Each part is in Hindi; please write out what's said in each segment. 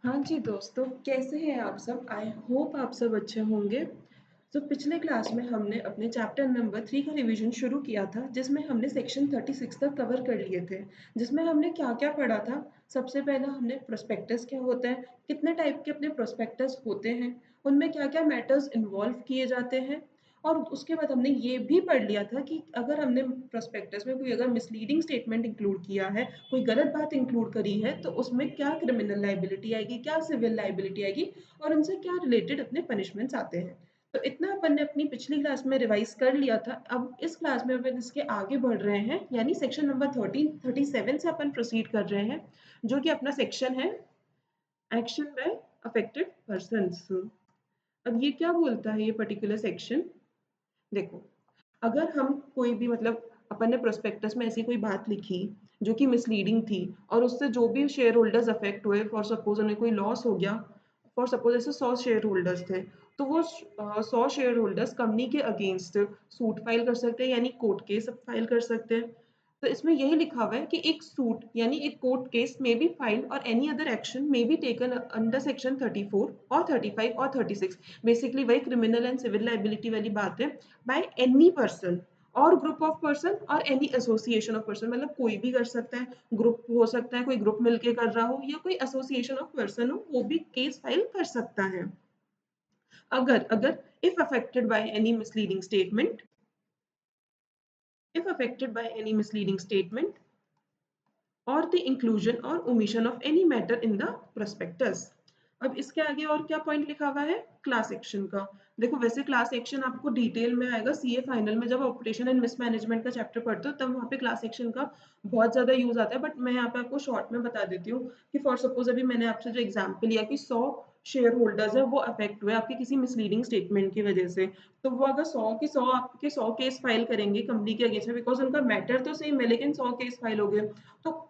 हाँ जी दोस्तों, कैसे हैं आप सब? आई होप आप सब अच्छे होंगे। तो पिछले क्लास में हमने अपने चैप्टर नंबर 3 का रिवीजन शुरू किया था, जिसमें हमने सेक्शन 36 तक कवर कर लिए थे। जिसमें हमने क्या-क्या पढ़ा था? सबसे पहला हमने प्रोस्पेक्टस क्या होता है, कितने टाइप के अपने प्रोस्पेक्टस होते हैं, उनमें क्या-क्या मैटर्स इन्वॉल्व किए जाते हैं और उसके बाद हमने ये भी पढ़ लिया था कि अगर हमने प्रोस्पेक्टस में कोई अगर मिसलीडिंग स्टेटमेंट इंक्लूड किया है, कोई गलत बात इंक्लूड करी है, तो उसमें क्या क्रिमिनल लायबिलिटी आएगी, क्या सिविल लायबिलिटी आएगी और उनसे क्या रिलेटेड अपने पनिशमेंट्स आते हैं। तो इतना अपन ने अपनी पिछली क्लास में रिवाइज कर लिया था। अब इस क्लास में अपन इसके आगे बढ़ रहे हैं, यानी सेक्शन नंबर 37 से अपन प्रोसीड कर रहे हैं, जो कि अपना सेक्शन है एक्शन बाय अफेक्टेड पर्सन्स। अब ये क्या बोलता है ये पर्टिकुलर सेक्शन? देखो, अगर हम कोई भी मतलब अपन ने प्रोस्पेक्टस में ऐसी कोई बात लिखी जो कि मिसलीडिंग थी और उससे जो भी शेयर होल्डर्स अफेक्ट हुए, फॉर सपोज उन्हें कोई लॉस हो गया, फॉर सपोज ऐसे 100 शेयर होल्डर्स थे, तो वो 100 शेयर होल्डर्स कंपनी के अगेंस्ट सूट फाइल कर सकते हैं, यानी कोर्ट केस फाइल कर सकते हैं। तो इसमें यही लिखा हुआ है कि एक सूट यानी एक कोर्ट केस में बी फाइल्ड और एनी अदर एक्शन में बी टेकन अंडर सेक्शन 34 और 35 और 36। बेसिकली वही क्रिमिनल एंड सिविल लाइबिलिटी वाली बात है। बाय एनी पर्सन और ग्रुप ऑफ पर्सन और एनी एसोसिएशन ऑफ पर्सन, मतलब कोई भी कर सकता है, ग्रुप हो सकता है, कोई ग्रुप मिलके कर रहा हो या कोई एसोसिएशन ऑफ पर्सन हो, वो भी केस फाइल कर सकता है। अगर अगर if affected by any misleading statement, if affected by any misleading statement और द इंक्लूजन और omission of any matter in the prospectus. अब इसके आगे और क्या पॉइंट लिखा हुआ है? क्लास एक्शन का। देखो, वैसे क्लास एक्शन आपको डिटेल में आएगा सीए फाइनल में, जब ऑपरेशन एंड मिसमैनेजमेंट का चैप्टर पढ़ते हो तब वहाँ पे क्लास एक्शन का बहुत ज्यादा यूज आता है, बट मैं यहाँ पे आपको शॉर्ट में बता देती हूँ कि फॉर सपोज अभी मैंने आपसे जो एग्जाम्पल लिया कि 100 शेयर होल्डर्स है वो अफेक्ट हुए आपके किसी मिसलीडिंग स्टेटमेंट की वजह से, तो वो अगर 100 के 100 आपके 100 केस फाइल करेंगे कंपनी के अगेंस्ट में, बिकॉज उनका मैटर तो सेम है लेकिन 100 केस फाइल हो गए, तो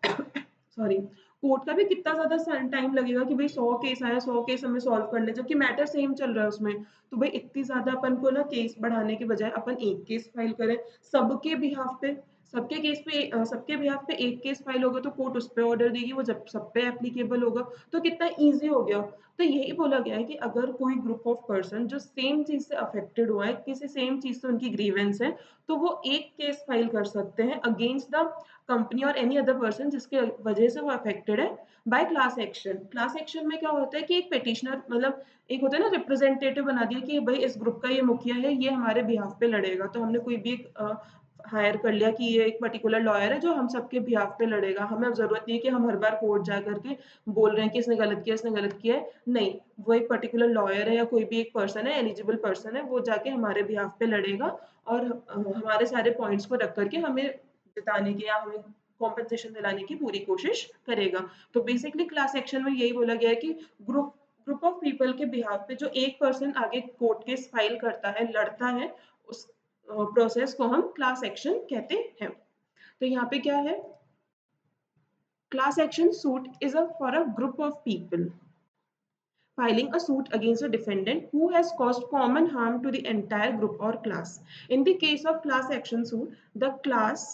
सॉरी, कोर्ट का भी कितना ज्यादा टाइम लगेगा कि भाई 100 केस आया, 100 केस हमें सॉल्व करने, जबकि मैटर सेम चल रहा है उसमें। तो भाई इतनी ज्यादा अपन को ना केस बढ़ाने के बजाय अपन एक केस फाइल करें सबके बिहाफ पे, सबके केस पे सबके बिहाफ पे एक केस फाइल होगा तो कोर्ट उस पे ऑर्डर देगी, वो जब सब पे एप्लीकेबल होगा, तो कितना इजी हो गया। तो यही बोला गया है कि अगर कोई ग्रुप ऑफ पर्सन जो सेम चीज से अफेक्टेड हुआ है, किसी सेम चीज से उनकी ग्रीवेंस है, तो वो एक केस फाइल कर सकते हैं अगेंस्ट द कंपनी और एनी अदर पर्सन जिसके वजह से वो अफेक्टेड है, by class action. Class action में क्या होता है कि एक पेटिशनर, मतलब एक होता है ना रिप्रेजेंटेटिव बना दिया कि भाई इस ग्रुप का ये मुखिया है, ये हमारे बिहाफ पे लड़ेगा, तो हमने कोई भी हायर कर लिया कि ये एक पर्टिकुलर लॉयर है जो हम सबके बिहाफ पे लड़ेगा। हमें अब जरूरत नहीं है कि हम हर बार कोर्ट जा करके बोल रहे हैं कि इसने गलत किया, इसने गलत किया है, नहीं, वो एक पर्टिकुलर लॉयर है या कोई भी एक पर्सन है, एलिजिबल पर्सन है, वो जाके हमारे बिहाफ पे लड़ेगा और हमारे सारे पॉइंट्स को रख करके हमें जिताने की या हमें कॉम्पेंसेशन दिलाने की पूरी कोशिश करेगा। तो बेसिकली क्लास एक्शन में यही बोला गया है कि ग्रुप ग्रुप ऑफ पीपल के बिहाफ पे जो एक पर्सन आगे कोर्ट केस फाइल करता है, लड़ता है, उस प्रोसेस को हम क्लास एक्शन कहते हैं। तो यहाँ पे क्या है? Class action suit is a for a group of people filing a suit against a defendant who has caused common harm to the entire group or class. In the case of class action suit, the class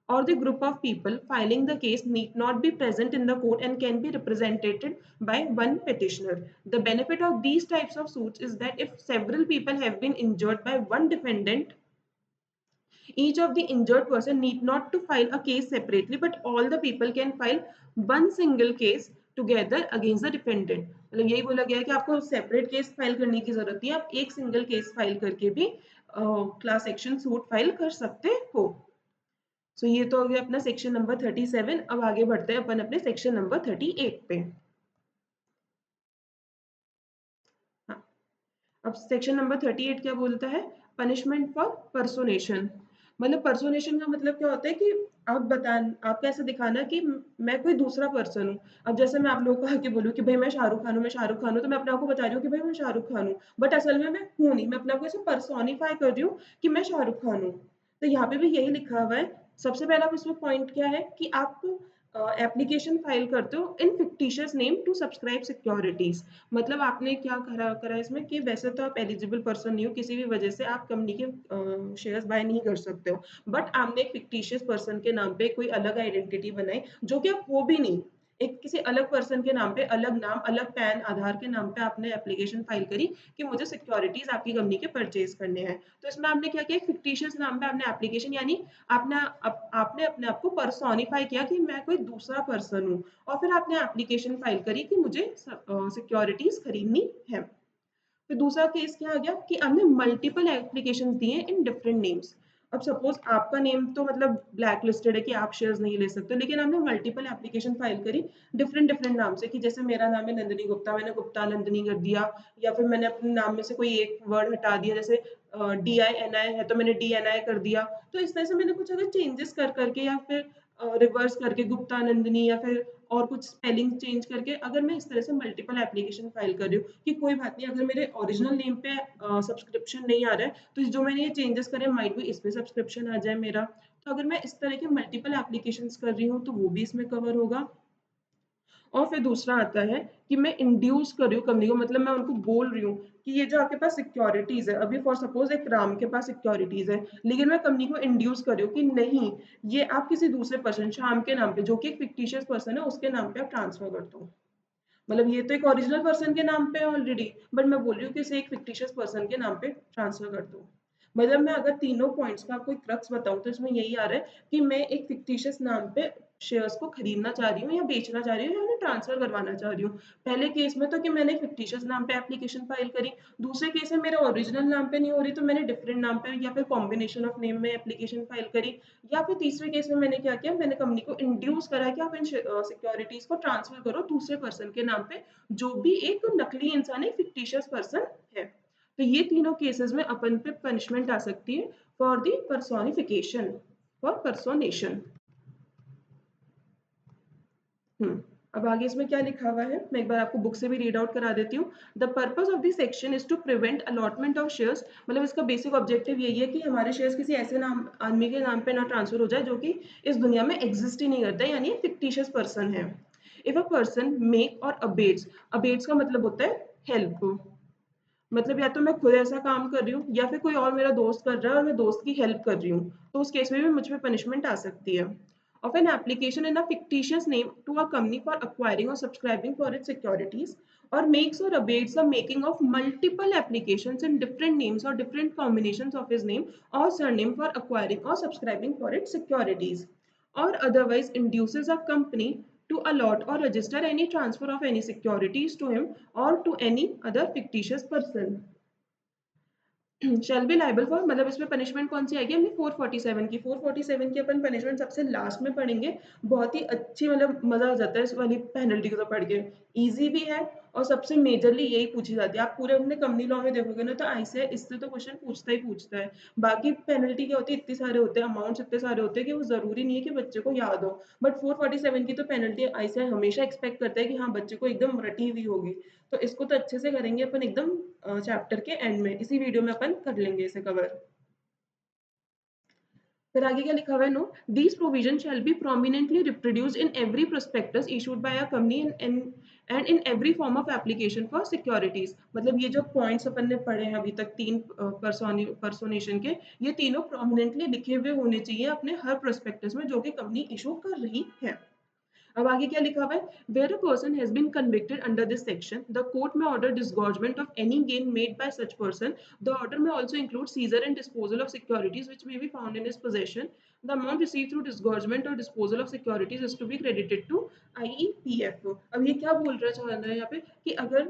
or the group of people filing the case need not be present in the court and can be represented by one petitioner. The benefit of these types of suits is that if several people have been injured by one defendant, each of the injured person need not to file a case separately, but all the people can file one single case together against the defendant. मतलब यही बोला गया है कि आपको सेपरेट केस फाइल करने की जरूरत नहीं है, आप एक सिंगल केस फाइल करके भी क्लास एक्शन सूट फाइल कर सकते हो। सो ये तो हो गया अपना सेक्शन नंबर 37। अब आगे बढ़ते हैं अपन अपने सेक्शन नंबर 38 पे। हाँ, अब सेक्शन नंबर 38 क्या बोलता है? Punishment for personation. मतलब पर्सोनेशन का मतलब क्या होता है कि आप बता, आप कैसे दिखाना कि मैं कोई दूसरा पर्सन हूँ। अब जैसे मैं आप लोगों को आके बोलूँ कि भाई मैं शाहरुख खान हूँ, मैं शाहरुख खान हूँ, तो मैं अपने आप को बता रही हूँ कि भाई मैं शाहरुख खान हूँ, बट असल में मैं हूँ नहीं, मैं अपने आप को ऐसे पर्सोनिफाई कर रही हूँ कि मैं शाहरुख खान हूँ। तो यहाँ पे भी यही लिखा हुआ है। सबसे पहला उसमें पॉइंट क्या है कि आप एप्लीकेशन फाइल करते हो in fictitious name to subscribe securities. मतलब आपने क्या करा करा इसमें कि वैसे तो आप एलिजिबल पर्सन नहीं हो, किसी भी वजह से आप कंपनी के शेयर्स बाय नहीं कर सकते हो, बट आपने एक फिक्टिशियस पर्सन के नाम पे कोई अलग आइडेंटिटी बनाई जो कि आप हो भी नहीं। एक किसी अलग पर्सन के नाम पे अलग नाम, अलग पैन, आधार के नाम पे आपने एप्लीकेशन फाइल करी कि मुझे सिक्योरिटीज़ आपकी कंपनी के परचेज़ करने हैं। तो इसमें आपने क्या किया, एक फिक्टिशियस नाम पे आपने एप्लीकेशन, यानी आपने अपने आप को पर्सोनिफाई किया कि मैं कोई दूसरा पर्सन हूँ, और फिर आपने एप्लीकेशन फाइल करी कि मुझे सिक्योरिटीज़ खरीदनी है। फिर दूसरा केस क्या आ गया कि आपने मल्टीपल एप्लीकेशंस दिए इन डिफरेंट नेम्स। अब सपोज आपका नेम तो मतलब ब्लैक लिस्टेड है कि आप शेयर्स नहीं ले सकते, लेकिन आपने मल्टीपल एप्लीकेशन फाइल करी डिफरेंट डिफरेंट नाम से, कि जैसे मेरा नाम है नंदिनी गुप्ता, मैंने गुप्ता नंदिनी कर दिया, या फिर मैंने अपने नाम में से कोई एक वर्ड हटा दिया, जैसे डी आई एन आई है तो मैंने डी एन आई कर दिया। तो इस तरह से मैंने कुछ अगर चेंजेस कर करके, या फिर रिवर्स करके गुप्ता नंदिनी, या फिर और कुछ स्पेलिंग चेंज करके, अगर मैं इस तरह से मल्टीपल एप्लीकेशन फाइल कर रही हूँ कि कोई बात नहीं, अगर मेरे ओरिजिनल नेम पे सब्सक्रिप्शन नहीं आ रहा है, तो जो मैंने ये चेंजेस करे माइट भी इस पे सब्सक्रिप्शन आ जाए मेरा। तो अगर मैं इस तरह के मल्टीपल एप्लीकेशंस कर रही हूँ तो वो भी इसमें कवर होगा। और फिर दूसरा आता है कि मैं इंड्यूस कर रही हूँ कंपनी को, मतलब मैं उनको बोल रही हूँ कि ये जो आपके पास सिक्योरिटीज है, अभी फॉर सपोज एक राम के पास सिक्योरिटीज है, लेकिन मैं कंपनी को इंड्यूस कर रही हूँ कि नहीं, ये आप किसी दूसरे पर्सन, श्याम के नाम पे, जो कि एक फिक्टिशियस पर्सन है, उसके नाम पे आप ट्रांसफर कर दो। मतलब ये तो एक ओरिजिनल पर्सन के नाम पे है ऑलरेडी, बट मैं बोल रही हूँ कि इसे एक फिक्टिशियस पर्सन के नाम पे ट्रांसफर कर दो। मतलब मैं अगर तीनों पॉइंट्स का कोई क्रक्स बताऊं तो इसमें यही आ रहा है कि मैं एक फिक्टिशियस नाम पे शेयर्स को खरीदना चाह रही हूँ, या बेचना चाह रही हूँ, या उन्हें ट्रांसफर करवाना चाह रही हूँ। पहले केस में तो कि मैंने एक फिक्टिशियस नाम पे एप्लीकेशन फाइल करी, दूसरे केस में मेरे ओरिजिनल नाम पे नहीं हो रही तो मैंने डिफरेंट नाम पे या फिर कॉम्बिनेशन ऑफ नेम में एप्लीकेशन फाइल करी, या फिर तीसरे केस में मैंने क्या किया, मैंने कंपनी को इंड्यूस करा कि आप इन सिक्योरिटीज को ट्रांसफर करो दूसरे पर्सन के नाम पे, जो भी एक नकली इंसान है, फिक्टिशियस पर्सन है। तो ये तीनों केसेस में अपन पे पनिशमेंट आ सकती है फॉर द पर्सोनिफिकेशन, फॉर पर्सोनेशन। अब आगे इसमें क्या लिखा हुआ है, मैं एक बार आपको बुक से भी रीड आउट करा देती हूँ। The purpose of this section is to prevent allotment of shares, मतलब इसका बेसिक ऑब्जेक्टिव यही है कि हमारे शेयर्स किसी ऐसे नाम आदमी के नाम पे ना ट्रांसफर हो जाए जो कि इस दुनिया में एग्जिस्ट ही नहीं करता, यानी फिक्टिशियस पर्सन है। इफ अ पर्सन मेक और अबेट्स, अबेट्स का मतलब होता है हेल्प, मतलब या तो मैं खुद ऐसा काम कर रही हूँ, या फिर कोई और मेरा दोस्त कर रहा है और मैं दोस्त की हेल्प कर रही हूँ, तो उस केस में भी मुझ पे पनिशमेंट आ सकती है। Of an application in a fictitious name to a company for acquiring or subscribing for its securities, or makes or abates the making of multiple applications in different names or different combinations of his name or surname for acquiring or subscribing for its securities, or otherwise induces a company to allot or register any transfer of any securities to him or to any other fictitious person shall be liable for, मतलब इसमें पनिशमेंट कौन सी आएगी, हमने 447 की, 447 की अपन पनिशमेंट सबसे लास्ट में पढ़ेंगे। बहुत ही अच्छी, मतलब मजा आ जाता है इस वाली पेनल्टी को तो पढ़ के, इजी भी है, और सबसे मेजरली यही पूछी जाती है। आप पूरे अपने कंपनी लॉ में देखोगे ना तो ऐसे इससे तो क्वेश्चन पूछता ही पूछता है। बाकी पेनल्टी क्या होती है, इतने सारे होते हैं, अमाउंट्स इतने सारे होते हैं कि वो जरूरी नहीं है कि बच्चे को याद हो, बट 447 की तो पेनल्टी ऐसे हमेशा एक्सपेक्ट करता है कि हाँ बच्चे को एकदम रटी हुई होगी। तो इसको तो अच्छे से करेंगे अपन एकदम चैप्टर के एंड में, इसी वीडियो में अपन कर लेंगे इसे कवर। फिर आगे क्या लिखा हुआ है, know these provision shall be prominently reproduced in every prospectus issued by a company and in every form of application for securities. मतलब ये जो पॉइंट्स अपन ने पढ़े हैं अभी तक तीन पर्सोनेशन के, ये तीनों प्रोमिनेंटली लिखे हुए होने चाहिए अपने हर प्रोस्पेक्टस में जो कि कंपनी इशू कर रही है। अब आगे क्या लिखा हुआ है, where a person has been convicted under this section the court may order disgorgement of any gain made by such person. The order may also include seizure and disposal of securities which may be found in his possession. The amount received through disgorgement or disposal of securities is to be credited to IEPF। अब ये क्या बोल रहा है यहाँ पे कि अगर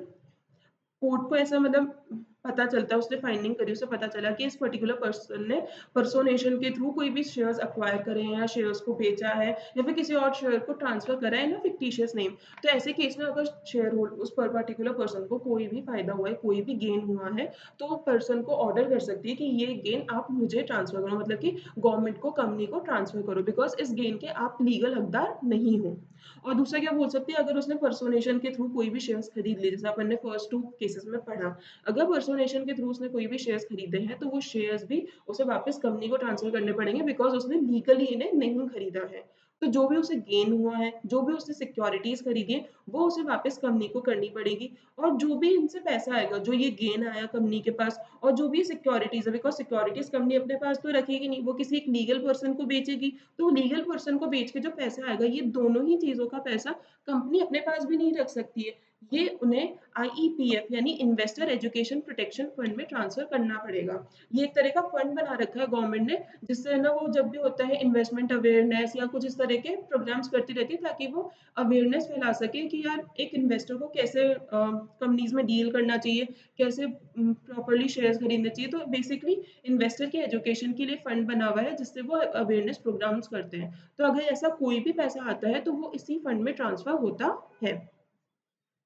कोर्ट को ऐसा मतलब पता चलता है, उसने फाइंडिंग करी, उसे पता चला कि इस पर्टिकुलर पर्सन ने पर्सोनेशन के थ्रू कोई भी शेयर्स अक्वायर करे हैं, या शेयर्स को बेचा है, या फिर किसी और शेयर को ट्रांसफर करा है ना फिक्टिशियस नेम, तो ऐसे केस में अगर शेयर होल्ड उस पर्टिकुलर पर्सन को कोई भी फायदा हुआ है, कोई भी गेन हुआ है, तो पर्सन को ऑर्डर कर सकती है कि ये गेन आप मुझे ट्रांसफर करो, मतलब कि गवर्नमेंट को कंपनी को ट्रांसफर करो, बिकॉज इस गेन के आप लीगल हकदार नहीं हो। और दूसरा क्या बोल सकती है, अगर उसने पर्सोनेशन के थ्रू कोई भी शेयर्स खरीद लिए, जैसे अपन ने फर्स्ट टू केसेस में पढ़ा, अगर पर्सोनेशन के थ्रू उसने कोई भी शेयर्स खरीदे हैं तो वो शेयर्स भी उसे वापस कंपनी को ट्रांसफर करने पड़ेंगे, बिकॉज उसने लीगली इन्हें नहीं खरीदा है। तो जो भी उसे गेन हुआ है, जो भी उसने सिक्योरिटीज खरीदी है, वो उसे वापस कंपनी को करनी पड़ेगी। और जो भी इनसे पैसा आएगा, जो ये गेन आया कंपनी के पास, और जो भी सिक्योरिटीज है, बिकॉज सिक्योरिटीज कंपनी अपने पास तो रखेगी नहीं, वो किसी एक लीगल पर्सन को बेचेगी। तो लीगल पर्सन को बेच के जो पैसा आएगा, ये दोनों ही चीजों का पैसा कंपनी अपने पास भी नहीं रख सकती है, ये उन्हें आईईपीएफ यानी इन्वेस्टर एजुकेशन प्रोटेक्शन फंड में ट्रांसफर करना पड़ेगा। ये एक तरह का फंड बना रखा है गवर्नमेंट ने, जिससे ना वो जब भी होता है इन्वेस्टमेंट अवेयरनेस या कुछ इस तरह के प्रोग्राम्स करती रहती है, ताकि वो अवेयरनेस फैला सके कि यार एक इन्वेस्टर को कैसे कंपनीज में डील करना चाहिए, कैसे प्रॉपर्ली शेयर्स खरीदने चाहिए। तो बेसिकली इन्वेस्टर की एजुकेशन के लिए फंड बना हुआ है, जिससे वो अवेयरनेस प्रोग्राम्स करते हैं। तो अगर ऐसा कोई भी पैसा आता है तो वो इसी फंड में ट्रांसफर होता है।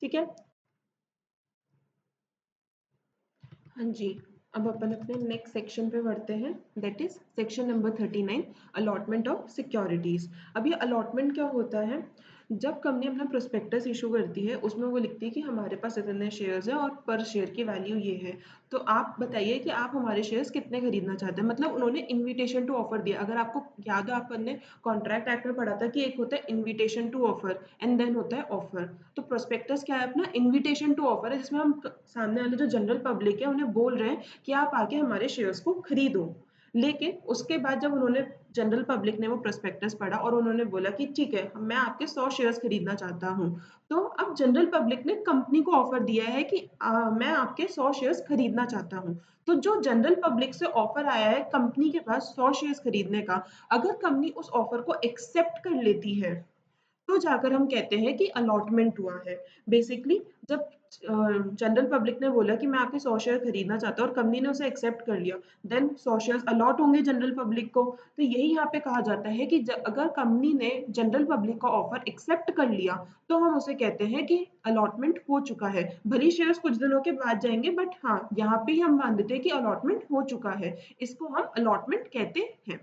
ठीक है। हाँ जी। अब अपन अपने नेक्स्ट सेक्शन पे बढ़ते हैं, that is section number 39, allotment of securities. अब ये अलॉटमेंट क्या होता है? जब कंपनी अपना प्रोस्पेक्टस इशू करती है, उसमें वो लिखती है कि हमारे पास इतने शेयर्स हैं और पर शेयर की वैल्यू ये है। तो आप बताइए कि आप हमारे शेयर्स कितने खरीदना चाहते हैं। मतलब उन्होंने इन्विटेशन टू ऑफर दिया। अगर आपको याद हो, अपन ने कॉन्ट्रैक्ट एक्ट में पढ़ा था कि एक होता है invitation to offer and then होता है ऑफर। तो प्रोस्पेक्टस क्या है? अपना इन्विटेशन टू ऑफर है, जिसमें हम सामने वाले जो जनरल पब्लिक है उन्हें बोल रहे हैं कि आप आके हमारे शेयर्स को खरीदो। लेकिन उसके बाद जब उन्होंने जनरल पब्लिक ने वो प्रोस्पेक्टस पढ़ा और उन्होंने बोला कि ठीक है, मैं आपके 100 शेयर्स खरीदना चाहता हूँ, तो अब जनरल पब्लिक ने कंपनी को ऑफर दिया है कि मैं आपके 100 शेयर्स खरीदना चाहता हूँ। तो जो जनरल पब्लिक से ऑफर आया है कंपनी के पास 100 शेयर्स खरीदने का, अगर कंपनी उस ऑफर को एक्सेप्ट कर लेती है, तो जाकर हम कहते हैं कि अलॉटमेंट हुआ है। बेसिकली जब जनरल पब्लिक ने बोला कि मैं आपके 100 शेयर खरीदना चाहता हूँ और कंपनी ने उसे एक्सेप्ट कर लिया, देन 100 शेयर्स अलॉट होंगे जनरल पब्लिक को। तो यही यहाँ पे कहा जाता है कि अगर कंपनी ने जनरल पब्लिक का ऑफर एक्सेप्ट कर लिया, तो हम उसे कहते हैं कि अलॉटमेंट हो चुका है। भले शेयर्स कुछ दिनों के बाद जाएंगे, बट हाँ, यहाँ पे ही हम मान देते हैं कि अलॉटमेंट हो चुका है। इसको हम अलॉटमेंट कहते हैं।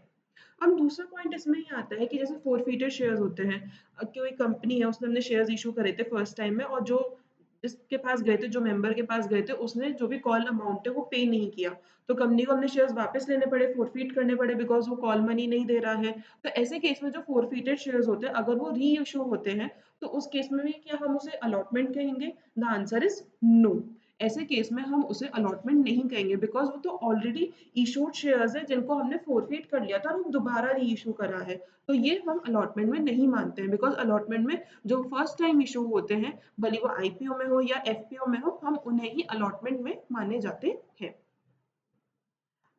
अब दूसरा पॉइंट इसमें ये आता है कि जैसे फोरफीटेड शेयर्स होते हैं। कोई कंपनी है, उसने अपने शेयर्स इशू करे थे फर्स्ट टाइम में, और जो जिसके पास गए थे, जो मेंबर के पास गए थे, उसने जो भी कॉल अमाउंट है वो पे नहीं किया। तो कंपनी को अपने शेयर्स वापस लेने पड़े, फोरफीट करने पड़े, बिकॉज वो कॉल मनी नहीं दे रहा है। तो ऐसे केस में जो फोरफीटेड शेयर्स होते हैं, अगर वो री इशू होते हैं, तो उस केस में भी क्या हम उसे अलॉटमेंट कहेंगे? The answer is no. ऐसे केस में हम उसे अलॉटमेंट नहीं कहेंगे, बिकॉज वो तो ऑलरेडी इशूड शेयर्स है जिनको हमने फोरफीट कर लिया था और हम दोबारा री इशू करा है। तो ये हम अलॉटमेंट में नहीं मानते हैं, बिकॉज अलॉटमेंट में जो फर्स्ट टाइम इशू होते हैं, भले वो आईपीओ में हो या एफपीओ में हो, हम उन्हें ही अलॉटमेंट में माने जाते हैं।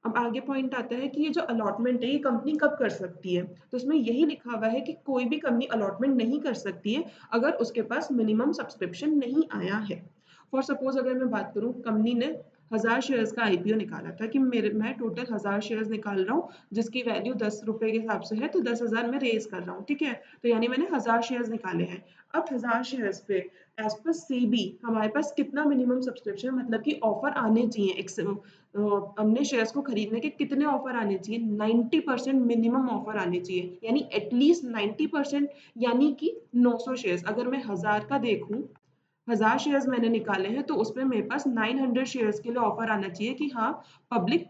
अब आगे पॉइंट आता है कि ये जो अलॉटमेंट है, ये कंपनी कब कर सकती है? तो इसमें यही लिखा हुआ है कि कोई भी कंपनी अलॉटमेंट नहीं कर सकती है अगर उसके पास मिनिमम सब्सक्रिप्शन नहीं आया है। फॉर सपोज अगर मैं बात करूं, कंपनी ने 1000 शेयर्स का आईपीओ निकाला था कि मैं टोटल 1000 शेयर्स निकाल रहा हूँ, जिसकी वैल्यू 10 रुपए के हिसाब से है, तो 10,000 में रेज कर रहा हूँ। ठीक है, तो यानी मैंने 1000 शेयर्स निकाले हैं। अब 1000 शेयर्स पे एज पर सेबी हमारे पास कितना मिनिमम सब्सक्रिप्शन, मतलब कि ऑफर आने चाहिए, हमने शेयर्स को खरीदने के कितने ऑफर आने चाहिए? 90% मिनिमम ऑफर आने चाहिए, यानी एटलीस्ट 90%, यानी कि 900 शेयर्स। अगर मैं 1000 का देखूं, 1000 शेयर्स मैंने निकाले हैं, तो उसमें मेरे पास 900 शेयर्स के लिए ऑफर आना चाहिए कि हाँ, पब्लिक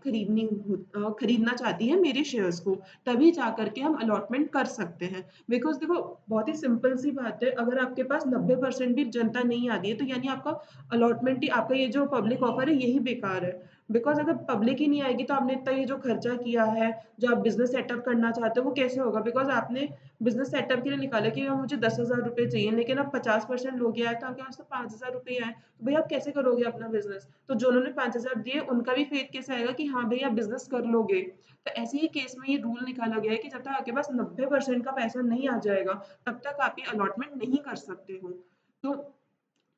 खरीदना चाहती है मेरे शेयर्स को, तभी जा करके हम अलॉटमेंट कर सकते हैं। बिकॉज देखो, बहुत ही सिंपल सी बात है, अगर आपके पास 90% भी जनता नहीं आती है, तो यानी आपका अलॉटमेंट ही, आपका ये जो पब्लिक ऑफर है, यही बेकार है। बिकॉज अगर पब्लिक ही नहीं आएगी, तो आपने इतना ये जो खर्चा किया है, जो आप बिजनेस सेटअप करना चाहते हो, वो कैसे होगा? बिकॉज आपने बिजनेस सेटअप के लिए निकाला कि मुझे 10,000 रुपए चाहिए, लेकिन अब 50% लोग आए, तो आपके पास तो 5,000 रुपए आए, तो भाई आप कैसे करोगे अपना बिजनेस? तो जो उन्होंने 5,000 दिए, उनका भी फेथ कैसे आएगा कि हाँ भाई आप बिजनेस कर लोगे? तो ऐसे ही केस में ये रूल निकाला गया है कि जब तक आपके पास 90% का पैसा नहीं आ जाएगा, तब तक आप ये अलॉटमेंट नहीं कर सकते हो। तो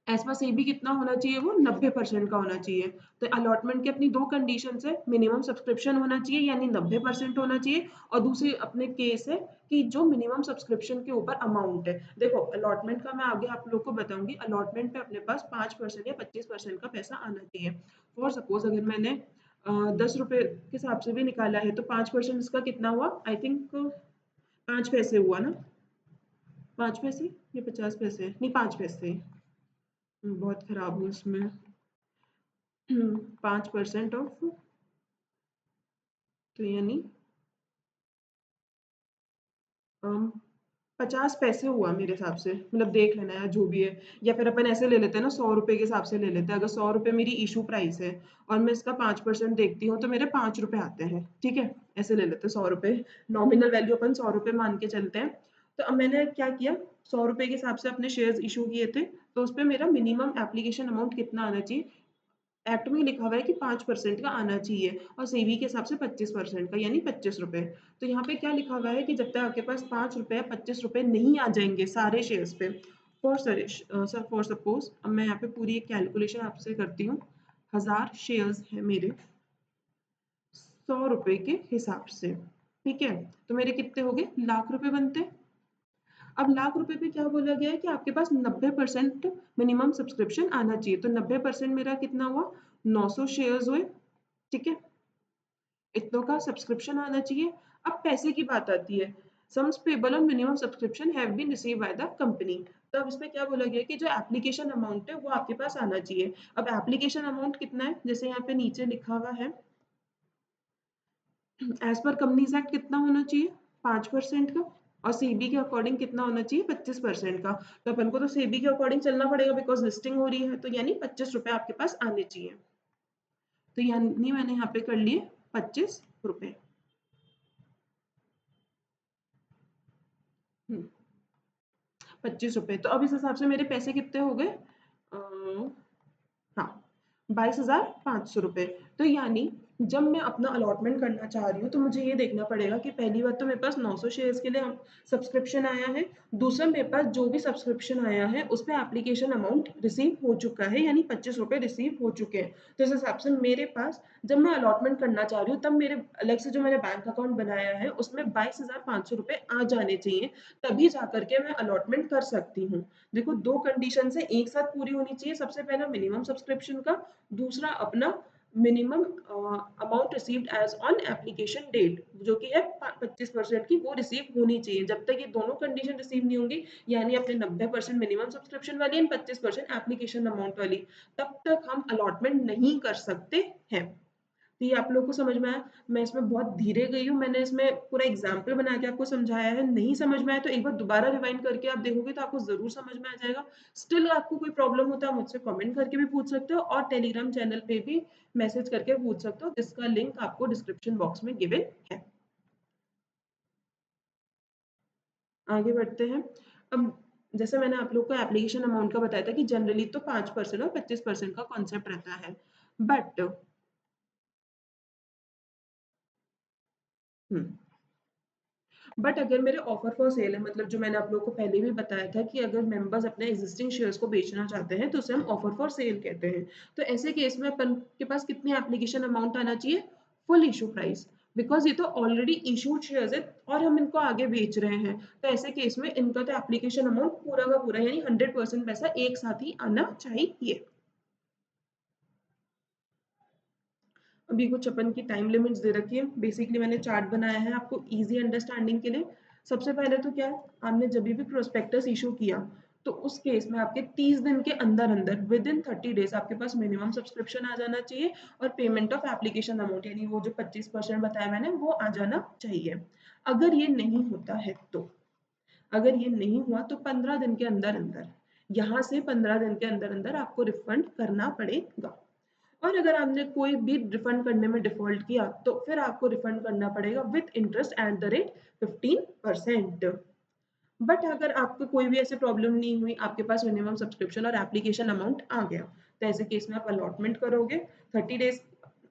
एज पर सेबी कितना होना चाहिए? वो 90% का होना चाहिए। तो अलॉटमेंट की अपनी दो कंडीशन है, मिनिमम सब्सक्रिप्शन होना चाहिए यानी 90% होना चाहिए, और दूसरी अपने केस है कि जो मिनिमम सब्सक्रिप्शन के ऊपर अमाउंट है। देखो, अलॉटमेंट का मैं आगे आप लोग को बताऊंगी। अलॉटमेंट पे अपने पास 5% या 25% का पैसा आना चाहिए। फॉर सपोज अगर मैंने 10 रुपए के हिसाब से भी निकाला है, तो 5% इसका कितना हुआ? आई थिंक 5 पैसे हुआ ना? 5 पैसे या 50 पैसे? नहीं, 5 पैसे। बहुत खराब हूँ इसमें। 5% ऑफ, तो यानी 50 पैसे हुआ मेरे हिसाब से, मतलब देख लेना यार जो भी है। या फिर अपन ऐसे ले लेते हैं ना, 100 रुपए के हिसाब से ले लेते हैं। अगर 100 रुपए मेरी इशू प्राइस है और मैं इसका 5% देखती हूँ तो मेरे 5 रुपए आते हैं, ठीक है। ऐसे ले लेते हैं 100 रुपए, नॉमिनल वैल्यू अपन 100 रुपए मान के चलते हैं। तो अब मैंने क्या किया, 100 रुपए के हिसाब से अपने शेयर्स इशू किए थे, तो उस पे मेरा मिनिमम एप्लीकेशन अमाउंट कितना आना चाहिए। एक्ट में लिखा हुआ है कि 5% का आना चाहिए और सेबी के हिसाब से 25% का, यानी 25 रुपए। तो यहाँ पे क्या लिखा हुआ है कि जब तक आपके पास 5 रुपए 25 रुपए नहीं आ जाएंगे सारे शेयर्स पे, फॉर सपोज अब मैं यहाँ पे पूरी एक कैलकुलेशन आपसे करती हूँ। 1000 शेयर्स है मेरे 100 रुपए के हिसाब से, ठीक है। तो मेरे कितने हो गए, लाख रुपए बनते हैं। अब लाख रुपए पे क्या बोला गया है कि आपके पास 90% मिनिमम सब्सक्रिप्शन आना चाहिए। तो 90% मेरा कितना हुआ, 900 शेयर्स हुए, ठीक है। इतनों का सब्सक्रिप्शन आना चाहिए। अब पैसे की बात आती है, sums payable on minimum subscription have been received by the company. तो अब इसमें क्या बोला गया है कि जो एप्लीकेशन अमाउंट है वो आपके पास आना चाहिए। अब एप्लीकेशन अमाउंट कितना है, जैसे यहाँ पे नीचे लिखा हुआ है, एज पर कंपनीज एक्ट कितना होना चाहिए, 5% का। और सेबी के अकॉर्डिंग कितना होना चाहिए, 25% का। तो अपन को तो सेबी के अकॉर्डिंग चलना पड़ेगा, बिकॉज लिस्टिंग हो रही है, तो यानी 25 रुपए आपके पास आने चाहिए। तो यानी मैंने यहाँ पे कर लिए 25 रुपए। 25 रुपए। तो अब इस हिसाब से मेरे पैसे कितने हो गए, हाँ, 22,500 रुपए। तो यानी जब मैं अपना अलॉटमेंट करना चाह रही हूँ तो मुझे ये देखना पड़ेगा कि पहली बात तो मेरे पास 900 शेयर्स के लिए सब्सक्रिप्शन आया है। दूसरा, मेरे पास जो भी सब्सक्रिप्शन आया है उस पे एप्लीकेशन अमाउंट रिसीव हो चुका है, यानी 25 रुपए रिसीव हो चुके हैं। तो इस हिसाब से मेरे पास, जब मैं अलॉटमेंट करना चाह रही हूँ तब मेरे अलग से जो मैंने बैंक अकाउंट बनाया है उसमें 22,500 रुपए आ जाने चाहिए, तभी जा करके मैं अलॉटमेंट कर सकती हूँ। देखो, दो कंडीशन है एक साथ पूरी होनी चाहिए। सबसे पहला मिनिमम सब्सक्रिप्शन का, दूसरा अपना minimum amount received as on application date, जो कि है 25% की, वो रिसीव होनी चाहिए। जब तक ये दोनों कंडीशन रिसीव नहीं होंगी, यानी अपने 90% मिनिमम सब्सक्रिप्शन वाली एंड 25% एप्लीकेशन अमाउंट वाली, तब तक हम अलॉटमेंट नहीं कर सकते हैं। तो ये आप लोगों को समझ में आया। मैं इसमें बहुत धीरे गई हूँ, मैंने इसमें पूरा एग्जाम्पल बना के आपको समझाया है। नहीं समझ में आया तो एक बार दोबारा रिवाइंड करके आप देखोगे तो आपको जरूर समझ में आ जाएगा। स्टिल आपको कोई प्रॉब्लम होता है मुझसे कमेंट करके भी पूछ सकते हो, और टेलीग्राम चैनल पे भी मैसेज करके पूछ सकते हो, जिसका लिंक आपको डिस्क्रिप्शन बॉक्स में गिवन है। आगे बढ़ते हैं। अब जैसे मैंने आप लोग को एप्लीकेशन अमाउंट का बताया था कि जनरली तो 5% और 25% का कॉन्सेप्ट रहता है, बट अगर मेरे ऑफर फॉर सेल है, मतलब जो मैंने आप लोगों को पहले भी बताया था कि अगर मेंबर्स अपने एग्जिस्टिंग शेयर्स को बेचना चाहते हैं तो उसे हम ऑफर फॉर सेल कहते हैं। तो ऐसे केस में अपन के पास कितनी एप्लीकेशन अमाउंट आना चाहिए, फुल इशू प्राइस, बिकॉज ये तो ऑलरेडी इशूड शेयर्स है और हम इनको आगे बेच रहे हैं। तो ऐसे केस में इनका तो एप्लीकेशन अमाउंट पूरा का पूरा, यानी 100% पैसा एक साथ ही आना चाहिए। अभी कुछ अपन की टाइम लिमिट्स दे रखी है। बेसिकली मैंने चार्ट बनाया है आपको इजी अंडरस्टैंडिंग के लिए। सबसे पहले तो क्या है, आपने जब भी प्रोस्पेक्टस इशू किया तो उस केस में आपके 30 दिन के अंदर अंदर, विद इन 30 डेज, आपके पास मिनिमम सब्सक्रिप्शन आ जाना चाहिए और पेमेंट ऑफ एप्लीकेशन अमाउंट, यानी वो जो 25% बताया मैंने, वो आ जाना चाहिए। अगर ये नहीं होता है तो, अगर ये नहीं हुआ तो 15 दिन के अंदर अंदर, यहाँ से 15 दिन के अंदर अंदर आपको रिफंड करना पड़ेगा। और अगर आपने कोई भी रिफंड करने में डिफॉल्ट किया तो फिर आपको रिफंड करना पड़ेगा with interest at the rate 15%। But अगर आपको कोई भी ऐसे प्रॉब्लम नहीं हुई, आपके पास मिनिमम सब्सक्रिप्शन और एप्लीकेशन अमाउंट आ गया, तो ऐसे केस में आप अलॉटमेंट करोगे, 30 डेज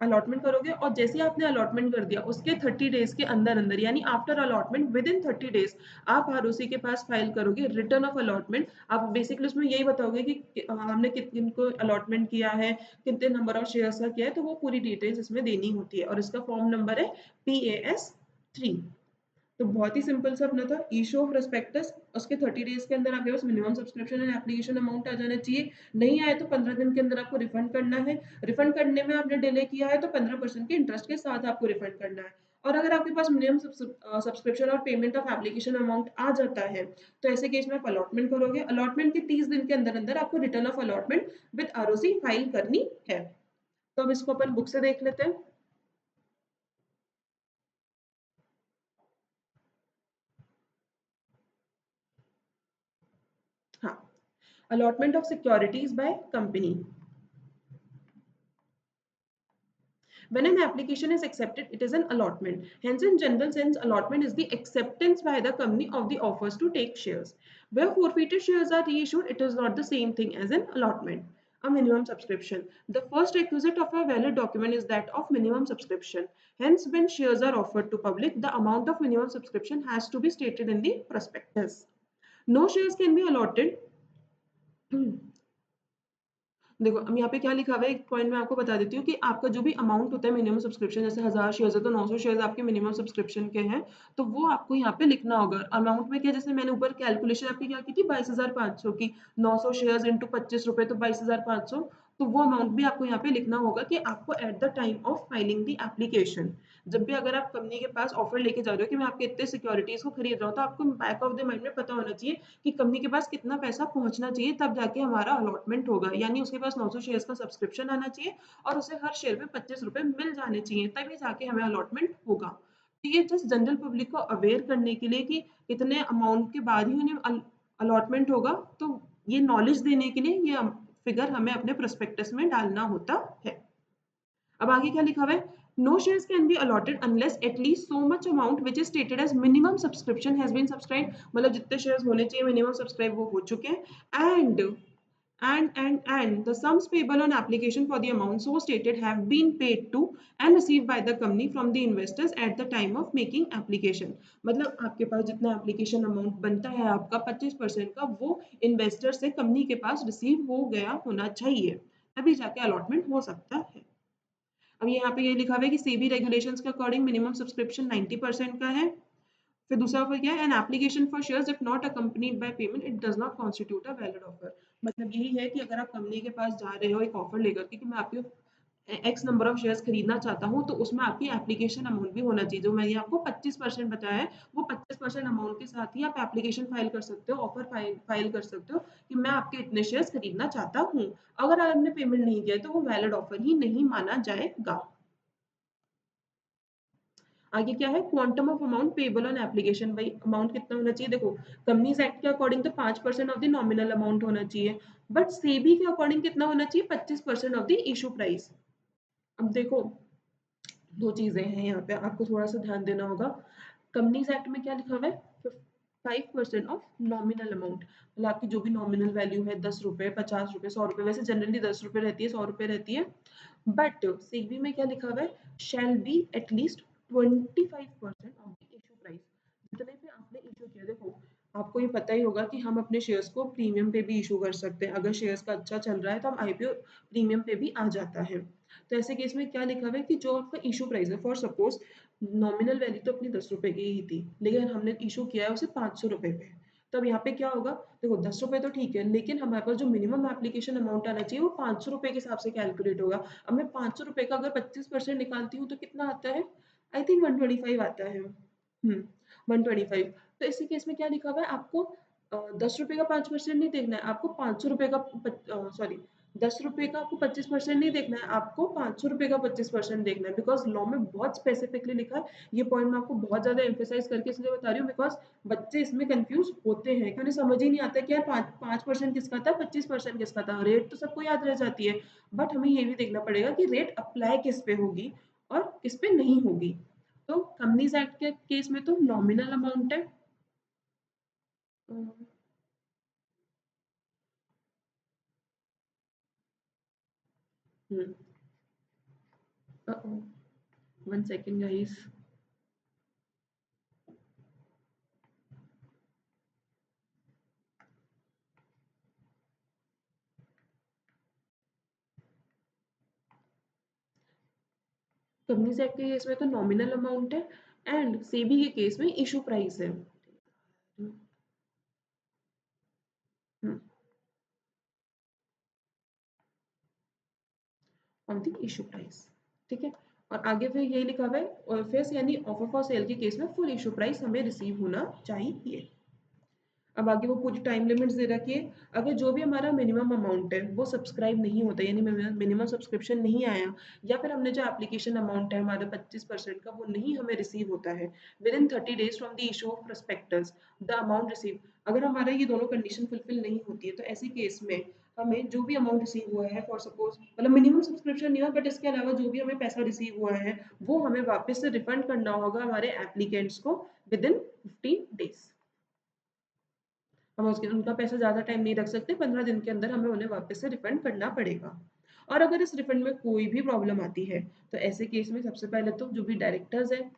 अलॉटमेंट करोगे, और जैसे ही आपने अलॉटमेंट कर दिया उसके 30 डेज के अंदर अंदर, यानी after allotment with in 30 days, आप आरओसी के पास फाइल करोगे रिटर्न ऑफ अलॉटमेंट। आप बेसिकली उसमें यही बताओगे कि हमने कितने को अलॉटमेंट किया है, कितने नंबर ऑफ शेयर्स का किया है, तो वो पूरी डिटेल्स इसमें देनी होती है, और इसका फॉर्म नंबर है PAS 3। तो बहुत ही सिंपल सा अपना था, इशू ऑफ प्रोस्पेक्टस, उसके 30 डेज के अंदर आपके पास minimum subscription and application amount आ जाना चाहिए। नहीं आए तो 15 दिन के अंदर आपको रिफंड करना है। रिफंड करने में आपने डिले किया है तो 15% के इंटरेस्ट के साथ आपको रिफंड करना है। और अगर आपके पास मिनिमम सब्सक्रिप्शन और पेमेंट ऑफ एप्लीकेशन अमाउंट आ जाता है तो ऐसे केस में आप अलॉटमेंट करोगे। अलॉटमेंट के 30 दिन के अंदर अंदर आपको return of allotment with ROC file करनी है। तो अब इसको अपन बुक से देख लेते हैं। Allotment of securities by company. When an application is accepted, it is an allotment. Hence, in general sense, allotment is the acceptance by the company of the offers to take shares. Where forfeited shares are reissued, it is not the same thing as an allotment. A minimum subscription. The first requisite of a valid document is that of minimum subscription. Hence, when shares are offered to public, the amount of minimum subscription has to be stated in the prospectus. No shares can be allotted. देखो अब यहाँ पे क्या लिखा हुआ है, एक पॉइंट मैं आपको बता देती हूँ कि आपका जो भी अमाउंट होता है मिनिमम सब्सक्रिप्शन, जैसे 1000 शेयर्स है तो 900 शेयर्स आपके मिनिमम सब्सक्रिप्शन के हैं, तो वो आपको यहाँ पे लिखना होगा। अमाउंट में क्या, जैसे मैंने ऊपर कैलकुलेशन आपकी क्या की थी 22,500 की, 900 शेयर्स इंटू 25 रुपए तो 22,500, तो वो अमाउंट भी आपको यहाँ पे लिखना होगा कि आपको at the time of filing the application, जब भी अगर आप कंपनी के पास ऑफर लेके जा रहे हो कि मैं आपके इतने सिक्योरिटीज को खरीद रहा हूँ, तो आपको बैक ऑफ द माइंड में पता होना चाहिए कि कंपनी के पास कितना पैसा पहुंचना चाहिए, तब जाके हमारा अलॉटमेंट होगा। यानी उसके पास 900 शेयर्स का सब्सक्रिप्शन आना चाहिए और उसे हर शेयर में 25 रुपए मिल जाने चाहिए, तभी जाके हमें अलॉटमेंट होगा। तो ये जस्ट जनरल पब्लिक को अवेयर करने के लिए कि इतने अमाउंट के बाद ही उन्हें अलॉटमेंट होगा, तो ये नॉलेज देने के लिए ये फिगर हमें अपने प्रोस्पेक्टस में डालना होता है। अब आगे क्या लिखा हुआ है, no shares can be allotted unless at least so much amount which is stated as minimum subscription has been subscribed, मतलब जितने शेयर्स होने चाहिए मिनिमम सब्सक्राइब वो हो चुके हैं, and the sums payable on application for the amount so stated have been paid to and received by the company from the investors at the time of making application। मतलब आपके पास जितना एप्लीकेशन अमाउंट बनता है आपका 25% का, वो इन्वेस्टर से कंपनी के पास रिसीव हो गया होना चाहिए, तभी जाके अलॉटमेंट हो सकता है। अब यहाँ पे ये लिखा हुआ है कि सेबी रेगुलेशंस के अकॉर्डिंग मिनिमम सब्सक्रिप्शन 90% का है। फिर दूसरा ऑफर क्या है, an application for shares if not accompanied by payment it does not constitute a valid offer. मतलब यही है कि अगर आप कंपनी के पास जा रहे हो एक ऑफर लेकर के कि मैं आपके एक्स नंबर ऑफ शेयर्स खरीदना चाहता हूँ, तो उसमें आपकी एप्लीकेशन अमाउंट भी होना चाहिए। जो मैंने आपको 25% बताया है, वो 25% अमाउंट के साथ ही आप एप्लीकेशन फाइल कर सकते हो, ऑफर फाइल कर सकते हो कि मैं आपके इतने शेयर्स खरीदना चाहता हूँ। अगर आपने पेमेंट नहीं किया तो वो वैलिड ऑफर ही नहीं माना जाएगा। आगे क्या है, quantum of amount payable on application. भाई अमाउंट कितना होना चाहिए, देखो कंपनीज एक्ट के अकॉर्डिंग तो 5% ऑफ द नॉमिनल अमाउंट होना चाहिए, बट सेबी के अकॉर्डिंग कितना होना चाहिए, 25% ऑफ द इशू प्राइस। अब देखो दो चीजें हैं यहाँ पे, आपको थोड़ा सा ध्यान देना होगा। कंपनीज एक्ट में क्या लिखा हुआ है, 5% ऑफ नॉमिनल अमाउंट, मतलब आपकी जो भी नॉमिनल वैल्यू है 10 रुपए, 50 रुपए, 100 रुपए, वैसे जनरली 10 रुपए रहती है, 100 रुपए रहती है, बट सीबी में क्या लिखा हुआ है, shall be at least 25% of the issue price. जितने पे आपने इशू किया, देखो आपको ये पता ही होगा कि हम अपने शेयर्स को प्रीमियम पे भी इशू कर सकते हैं, अगर शेयर्स का अच्छा चल रहा है तो हम आईपीओ प्रीमियम पे भी आ जाता है। तो ऐसे केस में क्या लिखा हुआ है कि जो आपका इशू प्राइस है, फॉर सपोज नॉमिनल वैल्यू तो अपनी 10 रुपए की ही थी, लेकिन हमने इशू किया है उसे 500 रुपए पे, तब यहाँ पे क्या होगा, देखो 10 रुपए तो ठीक है, लेकिन हमारे पास जो मिनिमम एप्लीकेशन अमाउंट आना चाहिए वो 500 रुपए के हिसाब से कैलकुलेट होगा। अब मैं 500 रुपए का अगर 25% निकालती हूँ तो कितना आता है, आई थिंक 125 आता है। 125। तो इसी केस में क्या लिखा हुआ है, आपको 10 रुपए का 5% नहीं देखना है, आपको 500 रुपए का, सॉरी 10 रुपए का आपको 25% नहीं देखना है, आपको 500 रुपए का 25% देखना है, बिकॉज लॉ में बहुत स्पेसिफिकली लिखा है। ये पॉइंट मैं आपको बहुत ज्यादा एम्फेसाइज करके इसलिए बता रही हूँ बिकॉज बच्चे इसमें कंफ्यूज होते हैं कि उन्हें समझ ही नहीं आता कि यार 5% किसका था, 25% किसका था, रेट तो सबको याद रह जाती है, बट हमें ये भी देखना पड़ेगा कि रेट अप्लाई किस पे होगी और किस पे नहीं होगी। तो कंपनीज एक्ट के केस में तो नॉमिनल अमाउंट है। One second guys. Companies act के केस में तो नॉमिनल अमाउंट है एंड सेबी के केस में इशू प्राइस है। ऑन द इशू प्राइस, ठीक है। और आगे फिर यही लिखा हुआ है, और फिर यानी ऑफर फॉर सेल के केस में फुल इशू प्राइस हमें रिसीव होना चाहिए। अब आगे वो पूरी टाइम लिमिट्स दे रखी है। अगर जो भी हमारा मिनिमम अमाउंट है वो सब्सक्राइब नहीं होता, यानी मिनिमम सब्सक्रिप्शन नहीं आया, या फिर हमने जो एप्लीकेशन अमाउंट है हमारा 25% का वो नहीं हमें रिसीव होता है with in 30 days from the issue of prospectus the amount receive, अगर हमारा ये दोनों कंडीशन फुलफिल नहीं होती है तो ऐसे केस में हमें जो भी अमाउंट रिसीव हुआ है, फॉर सपोज मतलब मिनिमम सब्सक्रिप्शन नहीं हुआ बट इसके अलावा जो भी हमें पैसा रिसीव हुआ है वो हमें वापस से रिफंड करना होगा हमारे एप्लीकेंट्स को विद इन 15 days। हम उसके उनका पैसा ज़्यादा टाइम नहीं रख सकते, 15 दिन के अंदर हमें उन्हें वापस से रिफंड करना पड़ेगा। और अगर इस रिफंड में कोई भी प्रॉब्लम आती है तो ऐसे केस में सबसे पहले तो जो भी डायरेक्टर्स हैं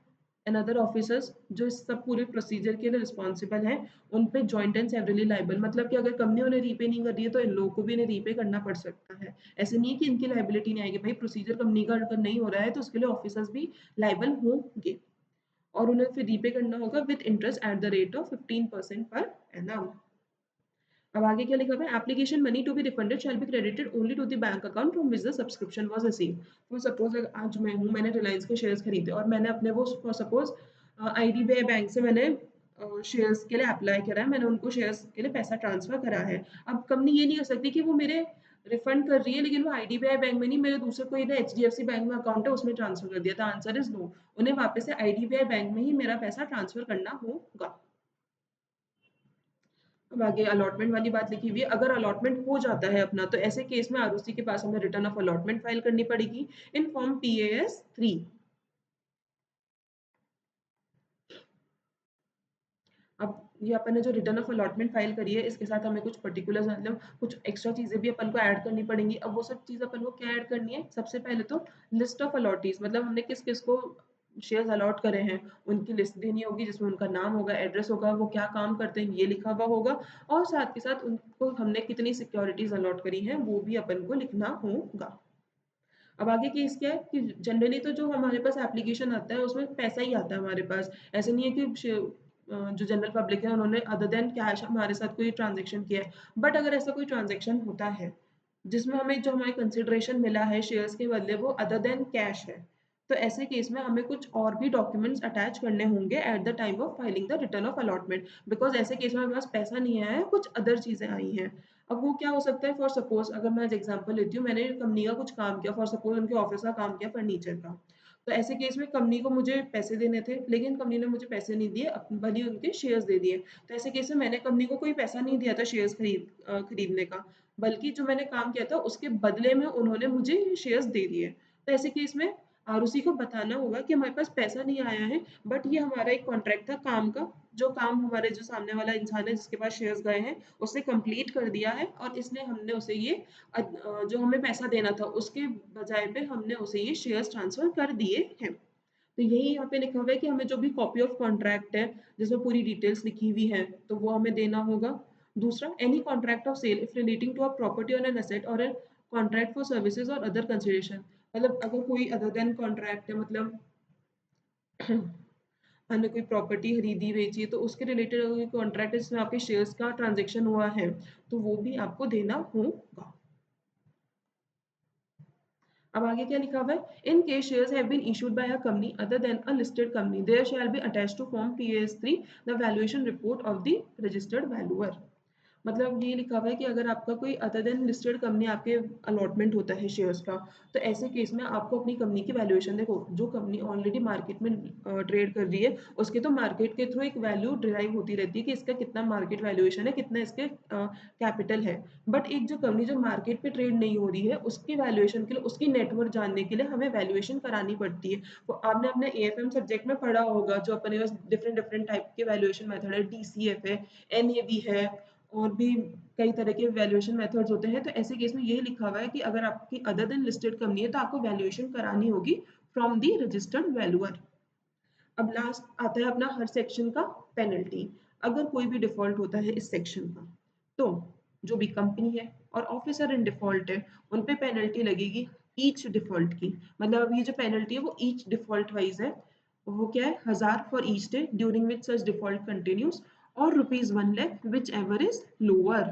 एंड अदर ऑफिसर्स जो इस सब पूरे प्रोसीजर के लिए रिस्पॉन्सिबल हैं, उन पे जॉइंट एंड सेवरली लाइबल, मतलब कि अगर कंपनी उन्हें रीपे नहीं कर रही है तो इन लोगों को भी इन्हें रीपे करना पड़ सकता है। ऐसे नहीं है कि इनकी लाइबिलिटी नहीं आएगी, भाई प्रोसीजर कंपनी का अगर नहीं हो रहा है तो उसके लिए ऑफिसर्स भी लाइबल होंगे और उन्हें फिर रीपे करना होगा with interest at the rate of 15% per annum. अब आगे क्या लिखा हुआ है, application money to be refunded shall be credited only to the bank account from which the subscription was received. तो सपोज आज मैं हूँ, मैंने रिलायंस के शेयर्स खरीदे और मैंने अपने वो फॉर सपोज आईडीबीआई बैंक से मैंने शेयर्स के लिए अप्लाई करा है, मैंने उनको शेयर्स के लिए पैसा ट्रांसफर करा है। अब कंपनी ये नहीं कर सकती कि वो मेरे रिफंड कर रही है लेकिन वो आईडीबीआई बैंक में नहीं, मेरे दूसरे कोई ना एचडीएफसी बैंक में अकाउंट है उसमें ट्रांसफर कर दिया। द आंसर इज नो, उन्हें वापस से आईडीबीआई बैंक में ही मेरा पैसा ट्रांसफर करना होगा। अब आगे अलॉटमेंट वाली बात लिखी हुई है, अगर अलॉटमेंट हो जाता है अपना तो ऐसे केस में आरओसी के पास हमें रिटर्न ऑफ अलॉटमेंट फाइल करनी पड़ेगी इन फॉर्म PAS 3। अब ये अपन ने जो रिटर्न ऑफ अलॉटमेंट फाइल करी है इसके साथ हमें कुछ पर्टिकुलर मतलब कुछ एक्स्ट्रा चीजें भी अपन को ऐड करनी पड़ेंगी। अब वो सब चीज अपन को क्या ऐड करनी है, सबसे पहले तो लिस्ट ऑफ अलॉटीज, मतलब हमने किस किस को शेयर्स अलॉट करे हैं उनकी लिस्ट देनी होगी जिसमें उनका नाम होगा, एड्रेस होगा, वो क्या काम करते हैं ये लिखा हुआ होगा, और साथ के साथ उनको हमने कितनी सिक्योरिटीज अलॉट करी हैं वो भी अपन को लिखना होगा। अब आगे केस क्या है कि जनरली तो जो हमारे पास एप्लीकेशन आता है उसमें पैसा ही आता है हमारे पास, ऐसे नहीं है कि जो जनरल पब्लिक है उन्होंने अदर देन कैश हमारे साथ कोई ट्रांजेक्शन किया है। बट अगर ऐसा कोई ट्रांजेक्शन होता है जिसमें हमें जो हमारी कंसिडरेशन मिला है शेयर्स के बदले वो अदर देन कैश है, तो ऐसे केस में हमें कुछ और भी डॉक्यूमेंट्स अटैच करने होंगे at the time of filing the return of allotment, because ऐसे केस में हमारे पास पैसा नहीं आया है, कुछ अदर चीजें आई हैं। अब वो क्या हो सकता है, फॉर सपोज अगर मैं एग्जांपल लेती हूँ, मैंने कंपनी का कुछ काम किया, फॉर सपोज उनके ऑफिस का काम किया फर्नीचर का, तो ऐसे केस में कंपनी को मुझे पैसे देने थे लेकिन कंपनी ने मुझे पैसे नहीं दिए, भले ही उनके शेयर्स दे दिए। तो ऐसे केस में मैंने कंपनी को कोई पैसा नहीं दिया था शेयर्स खरीदने का, बल्कि जो मैंने काम किया था उसके बदले में उन्होंने मुझे शेयर्स दे दिए। तो ऐसे केस में आरओसी को बताना होगा कि हमारे पास पैसा नहीं आया है बट ये हमारा एक कॉन्ट्रैक्ट था काम का, जो काम हमारे जो सामने वाला इंसान है जिसके पास शेयर्स गए हैं उसने कंप्लीट कर दिया है और इसलिए हमने उसे ये जो हमें पैसा देना था उसके बजाय पे हमने उसे ये शेयर्स ट्रांसफर कर दिए हैं। तो यही यहाँ पे लिखा हुआ है कि हमें जो भी कॉपी ऑफ कॉन्ट्रैक्ट है जिसमें पूरी डिटेल्स लिखी हुई है तो वो हमें देना होगा। दूसरा, any contract of sale if relating to a property और एन एसेट और ए कॉन्ट्रैक्ट फॉर सर्विसेज और अदर कंसिडरेशन, मतलब अगर कोई अदर देन कॉन्ट्रैक्ट है, मतलब हमने कोई प्रॉपर्टी खरीदी बेची तो उसके रिलेटेड अगर कोई कॉन्ट्रैक्ट है जिसमें आपके शेयर्स का ट्रांजेक्शन हुआ है तो वो भी आपको देना होगा। अब आगे क्या लिखा हुआ है, in case shares have been issued by a company other than a listed company there shall be attached to form PAS 3 the valuation report of the registered valuer. मतलब ये लिखा हुआ है कि अगर आपका कोई अदर देन लिस्टेड कंपनी आपके अलॉटमेंट होता है शेयर्स का, तो ऐसे केस में आपको अपनी कंपनी की वैल्यूएशन, देखो जो कंपनी ऑलरेडी मार्केट में ट्रेड कर रही है उसके तो मार्केट के थ्रू एक वैल्यू डिराइव होती रहती है कि इसका कितना मार्केट वैल्यूएशन है, कितना इसके कैपिटल है। बट एक जो कंपनी जो मार्केट पे ट्रेड नहीं हो रही है उसकी वैल्यूएशन के लिए, उसकी नेटवर्थ जानने के लिए हमें वैल्यूएशन करानी पड़ती है। वो आपने अपने AFM सब्जेक्ट में पढ़ा होगा, जो अपने पास डिफरेंट डिफरेंट टाइप के वैल्यूएशन मेथड है, DCF है, NAV है, और भी कई तरह के वैल्यूएशन मेथड्स होते हैं। तो ऐसे केस में यही लिखा हुआ है कि अगर आपकी अदर देन लिस्टेड कंपनी है तो आपको वैल्यूएशन करानी होगी फ्रॉम दी रजिस्टर्ड वैल्यूअर। अब लास्ट आता है अपना हर सेक्शन का पेनल्टी। अगर कोई भी डिफॉल्ट होता है इस सेक्शन का तो जो भी कंपनी है और ऑफिसर इन डिफॉल्ट है उन पे पेनल्टी लगेगी ईच डिफॉल्ट की। मतलब अब ये जो पेनल्टी है वो ईच डिफॉल्ट वाइज है, वो क्या है, 1000 for each day during which such default continues और ₹1 lakh which ever is lower.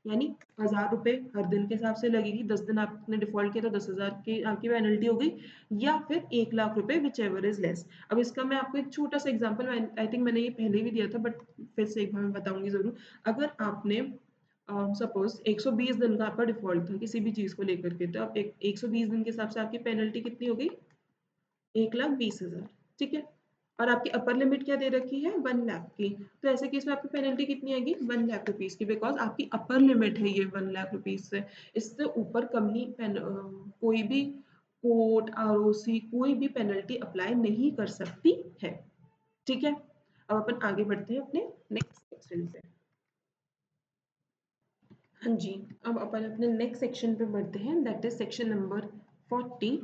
यानी 1000 रुपये हर दिन के हिसाब से लगेगी। 10 दिन आपने डिफॉल्ट किया तो 10,000 की आपकी पेनल्टी हो गई, या फिर 1,00,000 रुपये, विच एवर इज लेस। अब इसका मैं आपको एक छोटा सा एग्जांपल, आई थिंक मैंने ये पहले भी दिया था बट फिर से एक बार मैं बताऊंगी जरूर। अगर आपने सपोज 120 दिन का आपका डिफॉल्ट था किसी भी चीज को लेकर के, तो आप 120 दिन के हिसाब से आपकी पेनल्टी कितनी हो गई? 1,20,000। ठीक है। और आपकी अपर लिमिट क्या दे रखी है? 1,00,000 की। तो ऐसे केस में आपकी पेनल्टी कितनी आएगी? 1,00,000 रुपीज की, बिकॉज आपकी अपर लिमिट है ये 1,00,000 रुपीज से। इससे ऊपर कंपनी कोई भी कोर्ट, आरओसी कोई भी पेनल्टी अप्लाई नहीं कर सकती है। ठीक है। अब अपन आगे बढ़ते हैं अपने नेक्स्ट सेक्शन से। हाँ जी, अब अपन अपने नेक्स्ट सेक्शन पे बढ़ते हैं, that is section number 40,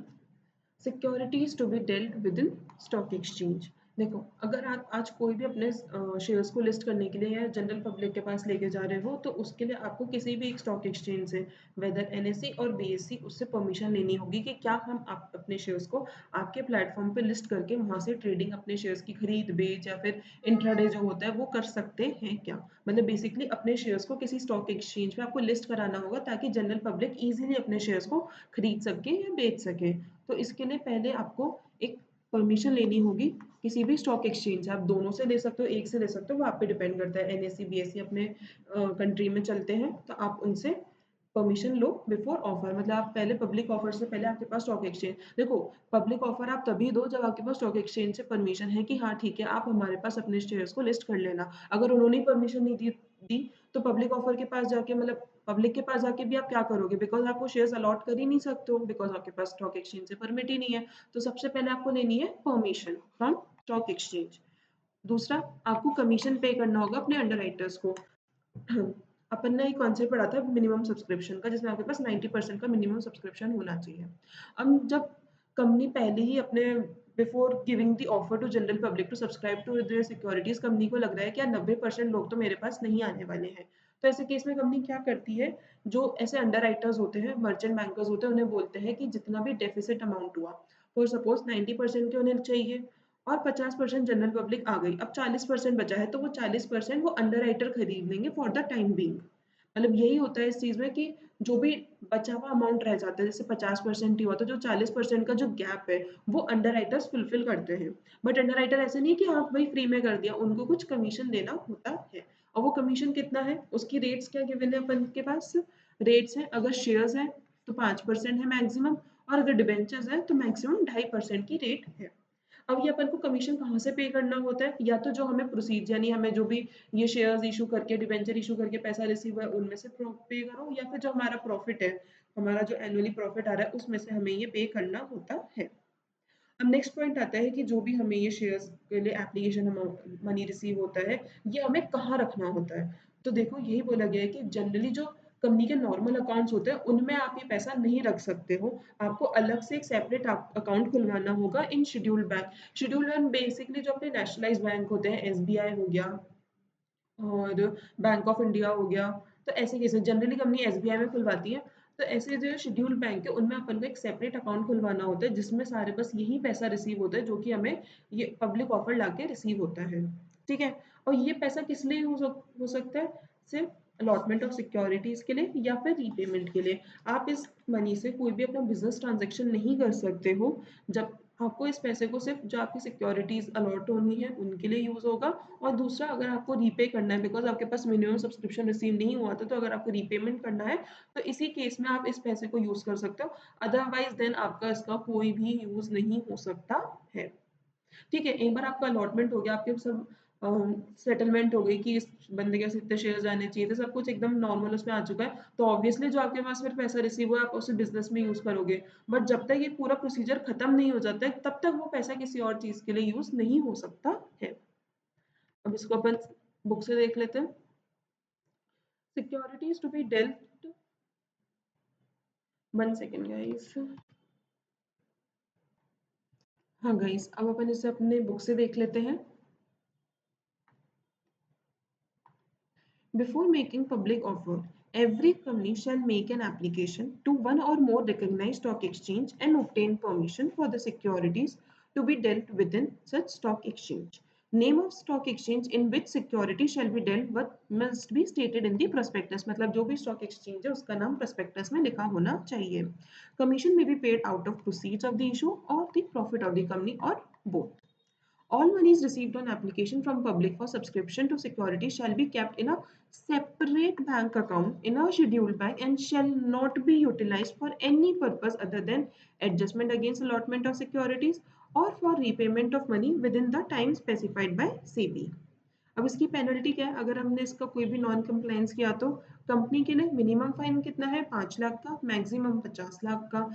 securities to be dealt with in stock exchange. देखो, अगर आप आज कोई भी अपने शेयर्स को लिस्ट करने के लिए या जनरल पब्लिक के पास लेके जा रहे हो, तो उसके लिए आपको किसी भी एक स्टॉक एक्सचेंज से, वेदर एनएससी और बीएससी, उससे परमिशन लेनी होगी कि क्या हम आप अपने शेयर्स को आपके प्लेटफॉर्म पे लिस्ट करके वहां से ट्रेडिंग, अपने शेयर्स की खरीद बेच या फिर इंट्राडे जो होता है वो कर सकते हैं क्या। मतलब बेसिकली अपने शेयर्स को किसी स्टॉक एक्सचेंज पे आपको लिस्ट कराना होगा ताकि जनरल पब्लिक इजीली अपने शेयर्स को खरीद सके या बेच सके। तो इसके लिए पहले आपको एक परमिशन लेनी होगी किसी भी स्टॉक एक्सचेंज से। आप दोनों से ले सकते हो, एक से ले सकते हो, वो आप पे डिपेंड करता है। एनएससी बीएससी अपने कंट्री में चलते हैं, तो आप उनसे परमिशन लो बिफोर ऑफर। मतलब आप पहले पब्लिक ऑफर से पहले आपके पास स्टॉक एक्सचेंज, देखो, पब्लिक ऑफर आप तभी दो जब आपके पास स्टॉक एक्सचेंज से परमिशन है कि हाँ ठीक है, आप हमारे पास अपने शेयर्स को लिस्ट कर लेना। अगर उन्होंने परमिशन नहीं दी तो पब्लिक ऑफर के पास जाके, मतलब पब्लिक के पास जाके भी आप क्या करोगे, बिकॉज आप वो शेयर्स अलॉट कर ही नहीं सकते हो, बिकॉज आपके पास स्टॉक एक्सचेंज से परमिट ही नहीं है। तो सबसे पहले आपको लेनी है परमिशन फ्रॉम स्टॉक एक्सचेंज। दूसरा, आपको कमीशन पे करना होगा अपने अंडरराइटर्स को। अपन ने एक कॉन्सेप्ट पढ़ा था मिनिमम सब्सक्रिप्शन का, जिसमें आपके पास 90% का मिनिमम सब्सक्रिप्शन होना चाहिए। अब जब कंपनी पहले ही अपने, before giving the offer to general public to subscribe to their securities, company को लग रहा है कि यार 90% लोग तो मेरे पास नहीं आने वाले हैं। तो ऐसे केस में कंपनी क्या करती है, जो ऐसे अंडर राइटर्स होते हैं, मर्चेंट बैंकर्स होते हैं, उन्हें बोलते हैं कि जितना भी डेफिसिट अमाउंट हुआ, फॉर सपोज 90% के उन्हें चाहिए और 50% जनरल पब्लिक आ गई, अब 40% बचा है, तो वो 40% वो अंडर राइटर खरीद लेंगे फॉर द टाइम बीइंग। मतलब यही होता है इस चीज में कि जो भी बचा हुआ अमाउंट रह जाता है, जैसे 50% ही हुआ तो जो 40% का जो गैप है वो अंडर राइटर्स फुलफिल करते हैं। बट अंडर राइटर ऐसे नहीं कि हाँ भाई फ्री में कर दिया, उनको कुछ कमीशन देना होता है। और वो कमीशन कितना है, उसकी रेट्स क्या गिवन है अपन के पास? रेट्स है, अगर शेयर्स है तो 5% है मैक्सिमम, और अगर डिबेंचर्स है तो मैक्सिमम 2.5% की रेट है। अब ये अपन को कमीशन कहाँ से पे करना होता है, या तो जो हमें प्रोसीड, यानी हमें जो भी ये शेयर्स इशू करके, डिबेंचर इशू करके पैसा रिसीव हुआ है उनमें से पे करो, या फिर जो हमारा प्रॉफिट है, हमारा जो एनुअली प्रॉफिट आ रहा है उसमें से हमें ये पे करना होता है। अब नेक्स्ट पॉइंट आता है कि जो भी हमें ये शेयर्स के लिए एप्लीकेशन अमाउंट मनी रिसीव होता है, ये हमें कहाँ रखना होता है। तो देखो, यही बोला गया है कि जनरली जो कंपनी के नॉर्मल अकाउंट्स होते हैं उनमें आप ये पैसा नहीं रख सकते हो, आपको अलग से एक सेपरेट अकाउंट खुलवाना होगा in scheduled bank. Scheduled bank basically जो अपने नेशनलाइज बैंक होते हैं, एसबीआई हो गया और बैंक ऑफ इंडिया हो गया, तो ऐसे केस में जनरली कंपनी एसबीआई में खुलवाती है। तो ऐसे जो शेड्यूल्ड बैंक है उनमें अपन को एक सेपरेट अकाउंट खुलवाना होता है, जिसमें सारे बस यही पैसा रिसीव होता है जो कि हमें ये पब्लिक ऑफर लाके रिसीव होता है। ठीक है। और ये पैसा किस लिए हो सकता है? सिर्फ अलॉटमेंट ऑफ सिक्योरिटीज के लिए या फिर रीपेमेंट के लिए। आप इस मनी से कोई भी अपना बिजनेस ट्रांजेक्शन नहीं कर सकते हो, जब आपको इस पैसे को सिर्फ जो आपकी सिक्योरिटीज अलॉट होनी है उनके लिए यूज होगा। और दूसरा, अगर आपको रीपे करना है, बिकॉज आपके पास मिनिमम सब्सक्रिप्शन रिसीव नहीं हुआ था, तो अगर आपको रीपेमेंट करना है तो इसी केस में आप इस पैसे को यूज कर सकते हो। अदरवाइज देन आपका इसका कोई भी यूज नहीं हो सकता है। ठीक है। एक बार आपका अलॉटमेंट हो गया, आपके सब सेटलमेंट हो गई कि इस बंदे के इतने शेयर जाने चाहिए थे, सब कुछ एकदम नॉर्मल उसमें आ चुका है, तो ऑब्वियसली जो आपके पास फिर पैसा रिसीव हुआ आप उसे बिजनेस में यूज करोगे। बट जब तक ये पूरा प्रोसीजर खत्म नहीं हो जाता है तब तक वो पैसा किसी और चीज के लिए यूज नहीं हो सकता है। अब इसको अपन बुक से देख लेते हैं। Securities to be dealt, 1 second guys. हाँ गाइस, अब अपन इसे अपने बुक से देख लेते हैं। Before making public offer, every company shall make an application to one or more recognized stock exchange and obtain permission for the securities to be dealt within such stock exchange. Name of stock exchange in which security shall be dealt but must be stated in the prospectus, मतलब जो भी स्टॉक एक्सचेंज है उसका नाम प्रोस्पेक्टस में लिखा होना चाहिए। Commission may be paid out of proceeds of the issue or the profit of the company or both. All monies received on application from public for subscription to securities shall be kept in a separate bank account in a scheduled bank and shall not be utilized for any purpose other than adjustment against allotment of securities or for repayment of money within the time specified by SEBI। अब इसकी पेनल्टी क्या है, अगर हमने इसका कोई भी नॉन कंप्लायंस किया तो कंपनी के लिए मिनिमम फाइन कितना है 5 लाख का, मैक्सिमम 50 लाख का।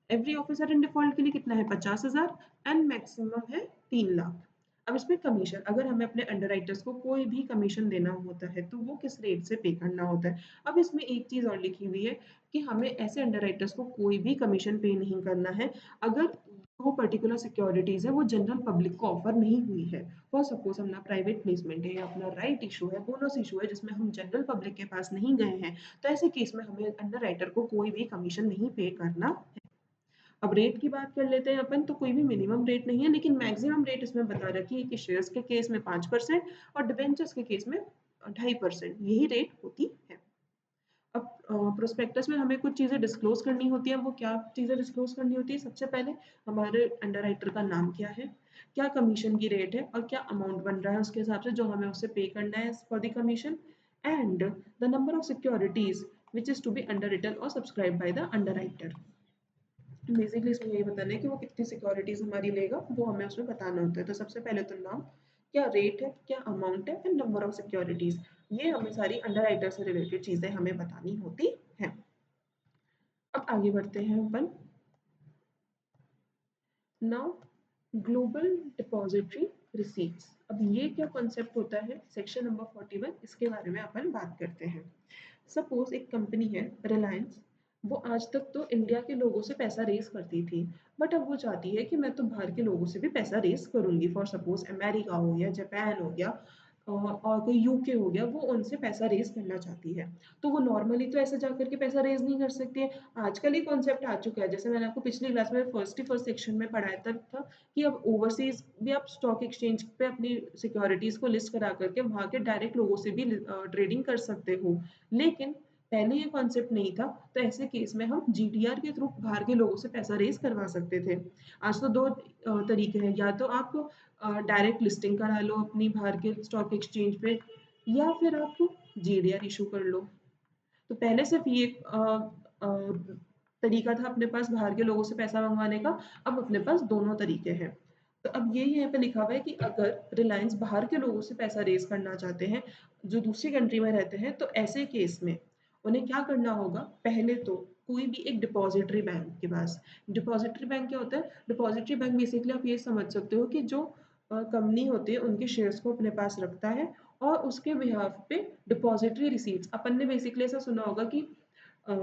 एवरी ऑफिसर इन डिफॉल्ट के लिए कितना है 50,000 एंड मैक्सिमम है 3 लाख। अब इसमें कमीशन, अगर हमें अपने अंडरराइटर्स को कोई भी कमीशन देना होता है तो वो किस रेट से पे करना होता है। अब इसमें एक चीज और लिखी हुई है कि हमें ऐसे अंडरराइटर्स को कोई भी कमीशन पे नहीं करना है अगर वो पर्टिकुलर सिक्योरिटीज है वो जनरल पब्लिक को ऑफर नहीं हुई है। फॉर सपोज अपना प्राइवेट प्लेसमेंट है या अपना राइट इशू है, बोनस इशू है जिसमें हम जनरल पब्लिक के पास नहीं गए हैं, तो ऐसे केस में हमें अंडरराइटर को कोई भी कमीशन नहीं पे करना। अब रेट की बात कर लेते हैं अपन, तो कोई भी मिनिमम रेट नहीं है लेकिन मैक्सिमम रेट इसमें बता रखी है कि शेयर्स के केस में 5% और डिबेंचर्स के केस में 2.5% यही रेट होती है। अब प्रोस्पेक्टस में हमें कुछ चीज़ें डिस्क्लोज करनी होती है, वो क्या चीज़ें डिस्क्लोज करनी होती है, सबसे पहले हमारे अंडरराइटर का नाम क्या है, क्या कमीशन की रेट है और क्या अमाउंट बन रहा है उसके हिसाब से जो हमें उससे पे करना है for the commission, and the number of securities which is to be underwritten or subscribe by the underwriter. Basically इसमें यही बताना है कि वो कितनी सिक्योरिटीज हमारी लेगा वो हमें उसमें बताना होता है। तो सबसे पहले तो नाम, क्या रेट है, क्या अमाउंट है एंड नंबर ऑफ सिक्योरिटीज, ये हमें सारी अंडरराइटर से रिलेटेड चीजें हमें बतानी होती हैं। अब आगे बढ़ते हैं अपन। नाउ ग्लोबल डिपॉजिटरी रिसीट्स, अब ये क्या कॉन्सेप्ट होता है, सेक्शन नंबर 41 इसके बारे में अपन बात करते हैं। सपोज एक कंपनी है रिलायंस, वो आज तक तो इंडिया के लोगों से पैसा रेज करती थी, बट अब वो चाहती है कि मैं तो बाहर के लोगों से भी पैसा रेज करूंगी। फॉर सपोज अमेरिका हो गया, जापान हो गया और कोई यूके हो गया, वो उनसे पैसा रेज करना चाहती है। तो वो नॉर्मली तो ऐसे जाकर के पैसा रेज नहीं कर सकती है। आजकल ये कॉन्सेप्ट आ चुका है, जैसे मैंने आपको पिछली क्लास में फर्स्ट सेक्शन में पढ़ाया था कि अब ओवरसीज भी आप स्टॉक एक्सचेंज पे अपनी सिक्योरिटीज को लिस्ट करा करके वहां के डायरेक्ट लोगों से भी ट्रेडिंग कर सकते हो। लेकिन पहले ये कॉन्सेप्ट नहीं था, तो ऐसे केस में हम जीटीआर के थ्रू बाहर के लोगों से पैसा रेज करवा सकते थे। आज तो दो तरीके हैं, या तो आप डायरेक्ट लिस्टिंग करा लो अपनी बाहर के स्टॉक एक्सचेंज पे, या फिर आप जीडीआर इशू कर लो। तो पहले सिर्फ ये तरीका था अपने पास बाहर के लोगों से पैसा मंगवाने का, अब अपने पास दोनों तरीके हैं। तो अब ये यहाँ पे लिखा हुआ है कि अगर रिलायंस बाहर के लोगों से पैसा रेज करना चाहते हैं जो दूसरी कंट्री में रहते हैं, तो ऐसे केस में उन्हें क्या करना होगा, पहले तो कोई भी एक डिपॉजिटरी बैंक के पास, डिपॉजिटरी बैंक क्या होता है, डिपॉजिटरी बैंक बेसिकली आप ये समझ सकते हो कि जो कंपनी होती है उनके शेयर्स को अपने पास रखता है और उसके बिहाफ पे डिपॉजिटरी रिसीट्स, अपन ने बेसिकली ऐसा सुना होगा कि अ,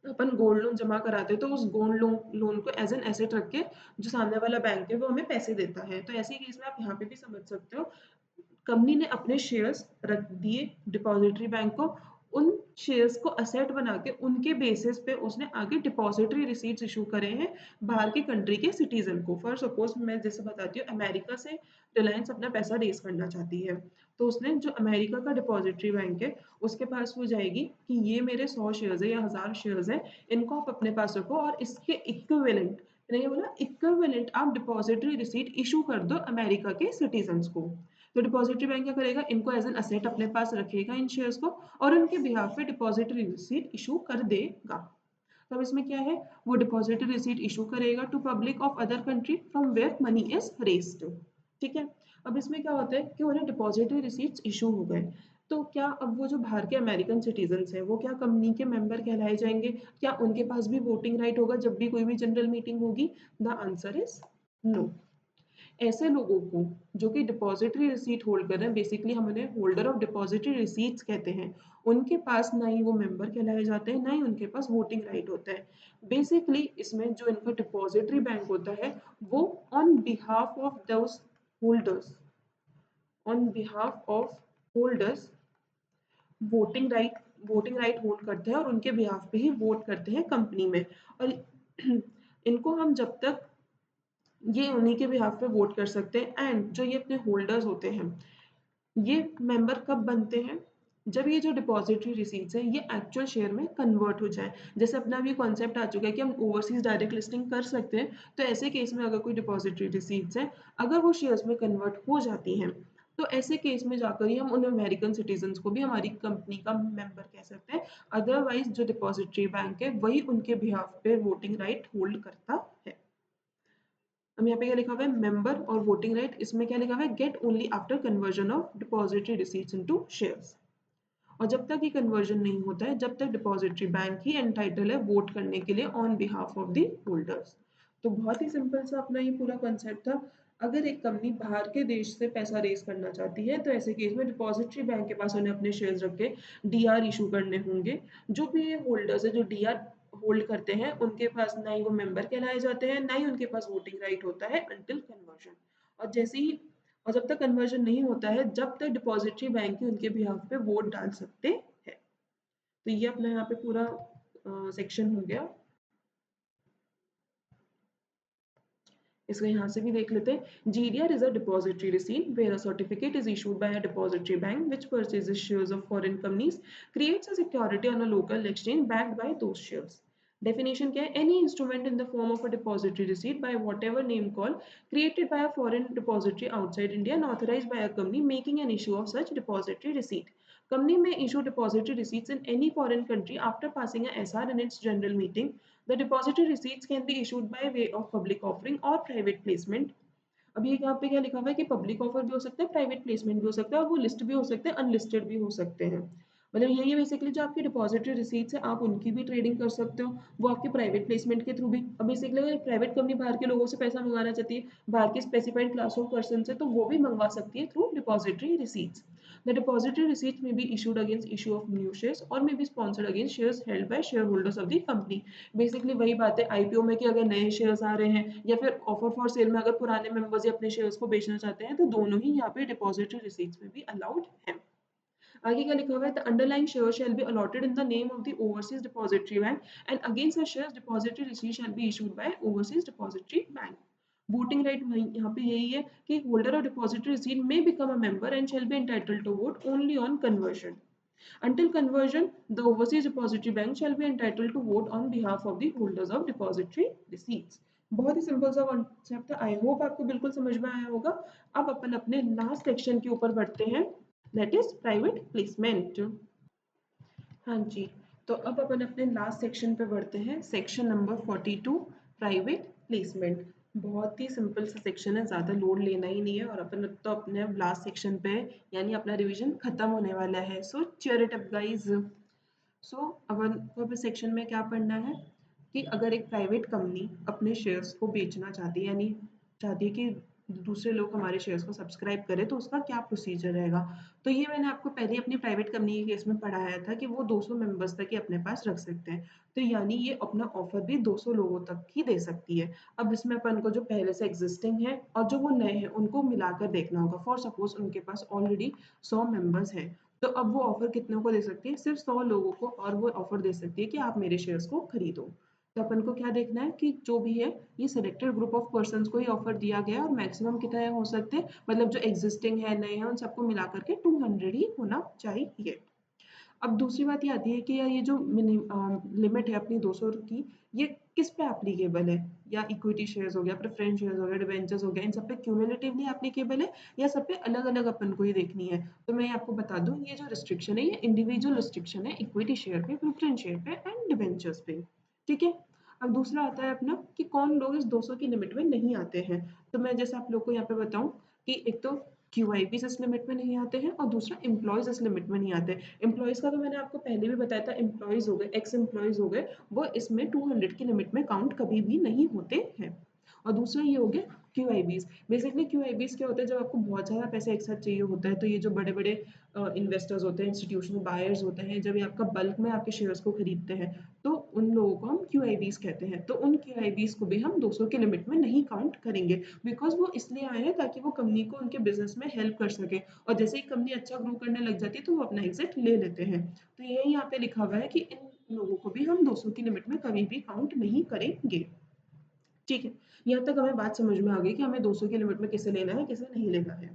अपन गोल्ड लोन जमा कराते हैं तो उस गोल्ड लोन को एज एन एसेट रख के जो सामने वाला बैंक है वो हमें पैसे देता है। तो ऐसे केस में आप यहाँ पे भी समझ सकते हो, कंपनी ने अपने शेयर्स रख दिए डिपॉजिटरी बैंक को, उन शेयर्स को असेट बना के उनके बेसिस पे उसने आगे डिपॉजिटरी रिसीट्स इशू करे हैं बाहर की कंट्री के सिटीजन को। फॉर सपोज मैं जैसे बताती हूँ, अमेरिका से रिलायंस अपना पैसा रेज करना चाहती है, तो उसने जो अमेरिका का डिपॉजिटरी बैंक है उसके पास वो जाएगी कि ये मेरे 100 शेयर्स है या 1000 शेयर्स है, इनको आप अपने पास रखो और इसके इक्विवेलेंट, मैंने ये बोला इक्विवेलेंट, आप डिपॉजिटरी रिसीट इशू कर दो अमेरिका के सिटीजन्स को। तो डिपॉजिटरी बैंक क्या करेगा, इनको एज एन असेट अपने पास रखेगा इन शेयर्स को और उनके बिहाफ पे डिपॉजिटरी रिसीट इशू कर देगा। तो अब इसमें क्या है, वो डिपॉजिटरी रिसीट इशू करेगा to public of other country from where money is raised. ठीक है। अब इसमें क्या होता है कि उन्हें डिपॉजिटरी रिसीट्स इशू हो गए, तो क्या अब वो जो बाहर के अमेरिकन सिटीजन्स हैं वो क्या कंपनी के मेंबर कहलाए जाएंगे, क्या उनके पास भी वोटिंग राइट होगा जब भी कोई भी जनरल मीटिंग होगी? The answer is no. ऐसे लोगों को जो कि डिपॉजिटरी रिसीट होल्ड कर रहे हैं, बेसिकली हम उन्हें होल्डर ऑफ डिपॉजिटरी रिसीट्स कहते हैं, उनके पास ना ही वो मेंबर कहलाए जाते हैं ना ही उनके पास वोटिंग राइट होता है। बेसिकली इसमें जो इनका डिपॉजिटरी बैंक होता है वो on behalf of those holders, on behalf of holders voting right hold करते हैं और उनके बिहाफ पे ही वोट करते हैं कंपनी में। और इनको हम जब तक ये उन्हीं के बिहाफ पे वोट कर सकते हैं। एंड जो ये अपने होल्डर्स होते हैं, ये मेंबर कब बनते हैं, जब ये जो डिपॉजिटरी रिसीट्स हैं ये एक्चुअल शेयर में कन्वर्ट हो जाए। जैसे अपना भी कॉन्सेप्ट आ चुका है कि हम ओवरसीज डायरेक्ट लिस्टिंग कर सकते हैं, तो ऐसे केस में अगर कोई डिपॉजिटरी रिसीट्स हैं, अगर वो शेयर्स में कन्वर्ट हो जाती हैं, तो ऐसे केस में जाकर ही हम उन अमेरिकन सिटीजन्स को भी हमारी कंपनी का मेंबर कह सकते हैं। अदरवाइज जो डिपॉजिटरी बैंक है वही उनके बिहाफ पे वोटिंग राइट होल्ड करता है। अब यहाँ पे क्या लिखा हुआ है, मेंबर और वोटिंग राइट, इसमें क्या लिखा हुआ है, get only after conversion of depository receipts into shares. और जब तक ये कन्वर्जन नहीं होता है, जब तक डिपॉजिटरी बैंक ही एंटाइटल है वोट करने के लिए on behalf of the holders. तो बहुत ही सिंपल सा अपना ये पूरा कॉन्सेप्ट था। अगर एक कंपनी बाहर के देश से पैसा रेज करना चाहती है, तो ऐसे केस में डिपॉजिटरी बैंक के पास उन्हें अपने शेयर्स रख के डीआर इशू करने होंगे। जो भी ये होल्डर्स है जो डीआर होल्ड करते हैं, उनके पास ना ही वो मेंबर कहलाए जाते हैं, ना ही उनके पास वोटिंग राइट होता है अंटिल कन्वर्जन। और जैसे ही और जब तक कन्वर्जन नहीं होता है, जब तक डिपॉजिटरी बैंक ही उनके बिहाफ पे वोट डाल सकते हैं। तो ये अपना यहाँ पे पूरा सेक्शन हो गया। इसको यहाँ से भी देख लेते हैं। GDR is a depository receipt where a certificate is issued by a depository bank which purchases shares of foreign companies, creates a security on a local exchange backed by those shares. Definition क्या है? Any instrument in the form of a depository receipt by whatever name call created by a foreign depository outside India and authorized by a company making an issue of such depository receipt. Company may issue depository receipts in any foreign country after passing a SR in its general meeting. The depository receipts can be issued by way of public offering or private placement. अभी यहाँ पे क्या लिखा हुआ है कि पब्लिक ऑफर भी हो सकता है, प्राइवेट प्लेसमेंट भी हो सकता है, और वो लिस्ट भी हो सकते हैं, अनलिस्टेड भी हो सकते हैं। मतलब यही है बेसिकली, जो आपकी डिपॉजिटरी रिसीट्स है आप उनकी भी ट्रेडिंग कर सकते हो, वो आपके प्राइवेट प्लेसमेंट के थ्रू भी। अब बेसिकली अगर प्राइवेट कंपनी बाहर के लोगों से पैसा मंगाना चाहती है, बाहर के स्पेसिफाइड क्लास ऑफ पर्सन से, तो वो भी मंगवा सकती है through depository receipts. The depository receipts may be issued against issue of new shares or may be sponsored against shares held by shareholders of the company. Basically वही बात है आईपीओ में कि अगर नए शेयर्स आ रहे हैं या फिर ऑफर फॉर सेल में अगर पुराने मेंबर्स ही अपने शेयर्स को बेचना चाहते हैं, तो दोनों ही यहाँ पे डिपॉजिटरी रिसीट्स में भी अलाउड है। आगे क्या लिखा हुआ है, the underlying share shall be allotted in the name of the overseas depository bank and against the shares depository receipt shall be issued by overseas depository bank. Voting right यहाँ पे यही है कि holder of depository receipt may become a member and shall be entitled to vote only on conversion. Until conversion, the overseas depository bank shall be entitled to vote on behalf of the holders of depository receipts. बहुत ही सिंपल सा कॉन्सेप्ट है, आई होप आपको बिल्कुल समझ में आया होगा। अब अपन अपने लास्ट सेक्शन के ऊपर बढ़ते हैं, दैट इज प्राइवेट प्लेसमेंट। हाँ जी, तो अब अपन अपने लास्ट सेक्शन पे बढ़ते हैं, सेक्शन नंबर 42, प्राइवेट प्लेसमेंट। बहुत ही सिंपल सा सेक्शन है, ज़्यादा लोड लेना ही नहीं है, और अपन तो अपने लास्ट सेक्शन पे यानी अपना रिवीजन खत्म होने वाला है। सो चीयर इट अप गाइज। सो अपन को अब इस सेक्शन में क्या पढ़ना है कि अगर एक प्राइवेट कंपनी अपने शेयर्स को बेचना चाहती है, यानी चाहती है कि दूसरे लोग हमारे शेयर्स को सब्सक्राइब करें, तो उसका क्या प्रोसीजर रहेगा। तो ये मैंने आपको पहले अपनी प्राइवेट कंपनी के केस में पढ़ाया था कि वो 200 मेंबर्स तक ही अपने पास रख सकते हैं। तो यानी ये अपना ऑफर भी 200 लोगों तक ही दे सकती है। अब इसमें अपन को जो पहले से एग्जिस्टिंग है और जो वो नए हैं उनको मिलाकर देखना होगा। फॉर सपोज उनके पास ऑलरेडी 100 मेंबर्स हैं, तो अब वो ऑफर कितनों को दे सकती है, सिर्फ 100 लोगों को, और वो ऑफर दे सकती है कि आप मेरे शेयर्स को खरीदो। तो अपन को क्या देखना है कि जो भी है ये सिलेक्टेड ग्रुप ऑफ पर्संस को ही ऑफर दिया गया है, और मैक्सिमम कितने हो सकते हैं, मतलब जो एग्जिस्टिंग है नए हैं उन सबको मिलाकर के 200 ही होना चाहिए। अब दूसरी बात ये आती है कि यार ये जो लिमिट है अपनी 200 की, ये किस पे एप्लीकेबल है, या इक्विटी शेयर्स हो गया, प्रेफरेंस शेयर्स हो गया, डिबेंचर्स हो गया, इन सब पे क्यूमुलेटिवली एप्लीकेबल है या सब पे अलग अलग अपन को ही देखनी है। तो मैं आपको बता दूं, ये जो रिस्ट्रिक्शन है ये इंडिविजुअल रिस्ट्रिक्शन है, इक्विटी शेयर पे, प्रेफरेंस शेयर पे एंड डिबेंचर्स पे। ठीक है। अब दूसरा आता है अपना कि कौन लोग इस 200 की लिमिट में नहीं आते हैं। तो मैं जैसे आप लोग को यहाँ पे बताऊं कि एक तो QIPs इस लिमिट में नहीं आते हैं, और दूसरा एम्प्लॉयज इस लिमिट में नहीं आते। एम्प्लॉयज का तो मैंने आपको पहले भी बताया था, एम्प्लॉयज हो गए, एक्स एम्प्लॉयज हो गए, वो इसमें 200 की लिमिट में काउंट कभी भी नहीं होते हैं। और दूसरा ये हो गया QIBs। बेसिकली QIBs क्या होता है, जब आपको बहुत ज़्यादा पैसे एक साथ चाहिए होता है, तो ये जो बड़े बड़े इन्वेस्टर्स होते हैं, इंस्टीट्यूशनल बायर्स होते हैं, जब ये आपका बल्क में आपके शेयर्स को खरीदते हैं, तो उन लोगों को हम QIBs कहते हैं। तो उन QIBs को भी हम 200 की लिमिट में नहीं काउंट करेंगे, बिकॉज वो इसलिए आए हैं ताकि वो कंपनी को उनके बिजनेस में हेल्प कर सके, और जैसे ही कंपनी अच्छा ग्रो करने लग जाती है तो वो अपना एग्जिट ले लेते हैं। तो यही यहाँ पे लिखा हुआ है कि इन लोगों को भी हम 200 की लिमिट में कभी भी काउंट नहीं करेंगे। ठीक है, यहाँ तक हमें बात समझ में आ गई कि हमें 200 की लिमिट में किसे लेना है, किसे नहीं लेना है।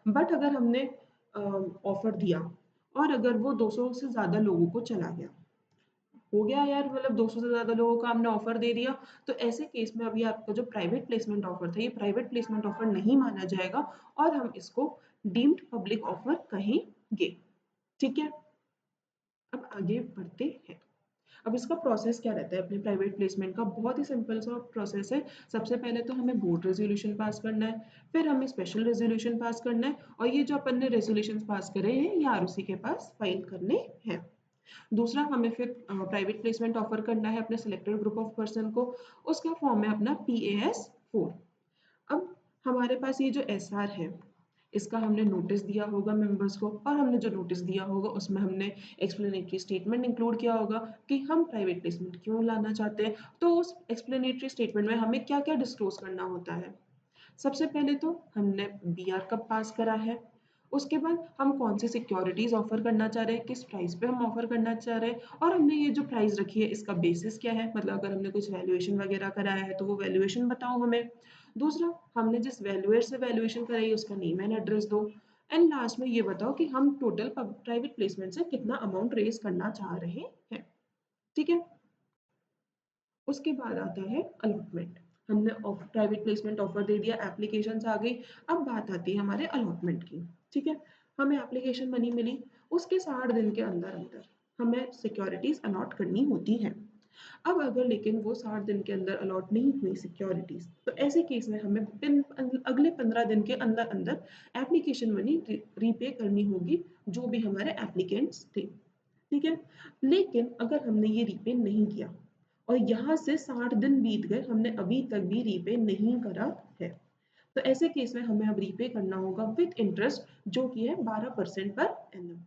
बट अगर हमने ऑफ़र दिया और अगर वो 200 से ज़्यादा लोगों को चला गया, हो गया यार मतलब 200 से ज़्यादा लोगों को हमने ऑफ़र दे दिया, तो ऐसे केस में अभी आपका जो प्राइवेट प्लेसमेंट ऑफ़र था, ये प्राइवेट प्लेसमेंट ऑफ़र नहीं माना जाएगा और हम इसको डीम्ड पब्लिक ऑफ़र कहेंगे। ठीक है? अब आगे बढ़ते हैं। अब इसका प्रोसेस क्या रहता है अपने प्राइवेट प्लेसमेंट का? बहुत ही सिंपल सा प्रोसेस है। सबसे पहले तो हमें बोर्ड रेज़ोल्यूशन पास करना है, फिर हमें स्पेशल रेज़ोल्यूशन पास करना है और ये जो अपन ने रेज़ोल्यूशंस पास करे हैं, ये आरओसी के पास फाइल करने हैं। दूसरा हमें फिर प्राइवेट प्लेसमेंट ऑफर करना है अपने सिलेक्टेड ग्रुप ऑफ पर्सन को। उसका फॉर्म है अपना PAS 4। अब हमारे पास ये जो SR है, इसका हमने नोटिस दिया होगा मेंबर्स को और हमने जो नोटिस दिया होगा उसमें हमने एक्सप्लेनेटरी स्टेटमेंट इंक्लूड किया होगा कि हम प्राइवेट प्लेसमेंट क्यों लाना चाहते हैं। तो उस एक्सप्लेनेटरी स्टेटमेंट में हमें क्या-क्या डिस्क्लोज करना होता है। सबसे पहले तो हमने BR कब पास करा है, उसके बाद हम कौन सी सिक्योरिटीज ऑफर करना चाह रहे हैं, किस प्राइस पे हम ऑफर करना चाह रहे हैं और हमने ये जो प्राइस रखी है इसका बेसिस क्या है, मतलब अगर हमने कुछ वैल्यूएशन वगैरह कराया है तो वो वैल्यूएशन बताओ हमें। दूसरा, हमने जिस वैल्यूएर से वैल्यूएशन कराई है उसका नेम एंड एड्रेस दो। एंड लास्ट में ये बताओ कि हम टोटल प्राइवेट प्लेसमेंट से कितना अमाउंट रेज करना चाह रहे हैं। ठीक है, उसके बाद आता है अलॉटमेंट। हमने प्राइवेट प्लेसमेंट ऑफर दे दिया, एप्लीकेशंस आ गई। अब बात आती है हमारे अलॉटमेंट की। ठीक है, हमें एप्लीकेशन मनी मिली, उसके 60 दिन के अंदर अंदर हमें सिक्योरिटीज अलॉट करनी होती हैं। अब अगर लेकिन वो 60 दिन के अंदर अलॉट नहीं हुई सिक्योरिटीज, तो ऐसे केस में हमें अगले 15 दिन के अंदर अंदर एप्लीकेशन मनी रीपे करनी होगी, जो भी हमारे एप्लीकेंट्स थे। ठीक है, लेकिन अगर हमने ये रीपे नहीं किया और यहाँ से 60 दिन बीत गए, हमने अभी तक भी रीपे नहीं करा है, तो ऐसे केस में हमें अब रीपे करना होगा विद इंटरेस्ट, जो कि है 12% पर एनम।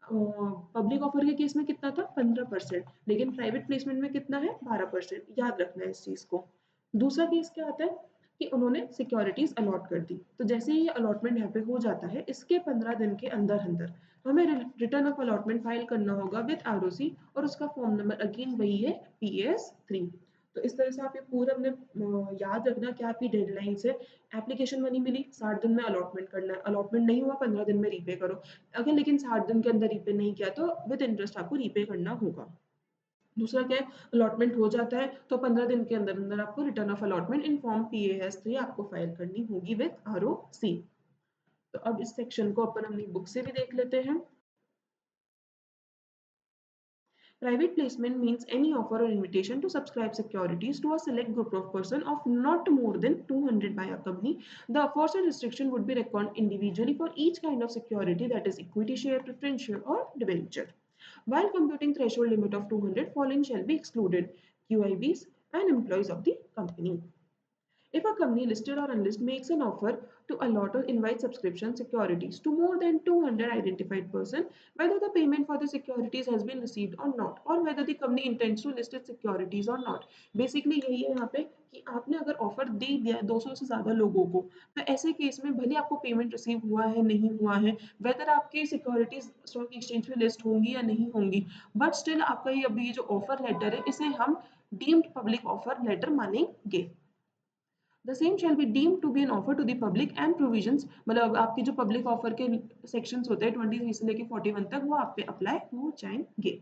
पब्लिक ऑफर के केस में कितना था? 15%, लेकिन प्राइवेट प्लेसमेंट में कितना है? 12%। याद रखना है इस चीज को। दूसरा केस क्या आता है कि उन्होंने सिक्योरिटीज अलॉट कर दी, तो जैसे ही ये अलॉटमेंट यहाँ पे हो जाता है, इसके 15 दिन के अंदर अंदर हमें रिटर्न ऑफ अलॉटमेंट फाइल करना होगा विद आरओसी और उसका फॉर्म नंबर अगेन वही है PAS 3। तो इस तरह से आप ये पूरा अपने याद रखना कि आपकी डेडलाइन से एप्लीकेशन मनी मिली, 60 दिन में अलॉटमेंट करना है, अलॉटमेंट नहीं हुआ 15 दिन में रीपे करो। अगर लेकिन 60 दिन के अंदर रीपे नहीं किया तो विद इंटरेस्ट आपको रीपे करना होगा। दूसरा क्या है, अलॉटमेंट हो जाता है तो 15 दिन के अंदर अंदर आपको return of allotment in form PAS 3 आपको फाइल करनी होगी विद ROC। तो अब इस सेक्शन को अपन अपनी बुक से भी देख लेते हैं। Private placement means any offer or invitation to subscribe securities to a select group of person of not more than 200 by a company. The aforesaid restriction would be reckoned individually for each kind of security, that is equity share, preference share or debenture. While computing threshold limit of 200, following shall be excluded: QIBs and employees of the company. If a company listed or unlisted makes an offer to allot or invite subscription securities to more than 200 identified person, whether the payment for the securities has been received or not, or whether the company intends to list its securities or not. Basically यही है यहाँ पे कि आपने अगर ऑफर दे दिया 200 से ज्यादा लोगों को, तो ऐसे केस में भले आपको पेमेंट रिसीव हुआ है नहीं हुआ है, वेदर आपकी सिक्योरिटीज स्टॉक एक्सचेंज पे लिस्ट होंगी या नहीं होंगी, बट स्टिल आपका ये अभी जो ऑफर लेटर है इसे हम डीम्ड पब्लिक ऑफर लेटर मानेंगे। The same shall be deemed to be an offer to the public and provisions, मतलब आपके जो पब्लिक ऑफर के सेक्शंस होते हैं 23 से लेके 41 तक, वो आप पे अप्लाई हो जाएंगे।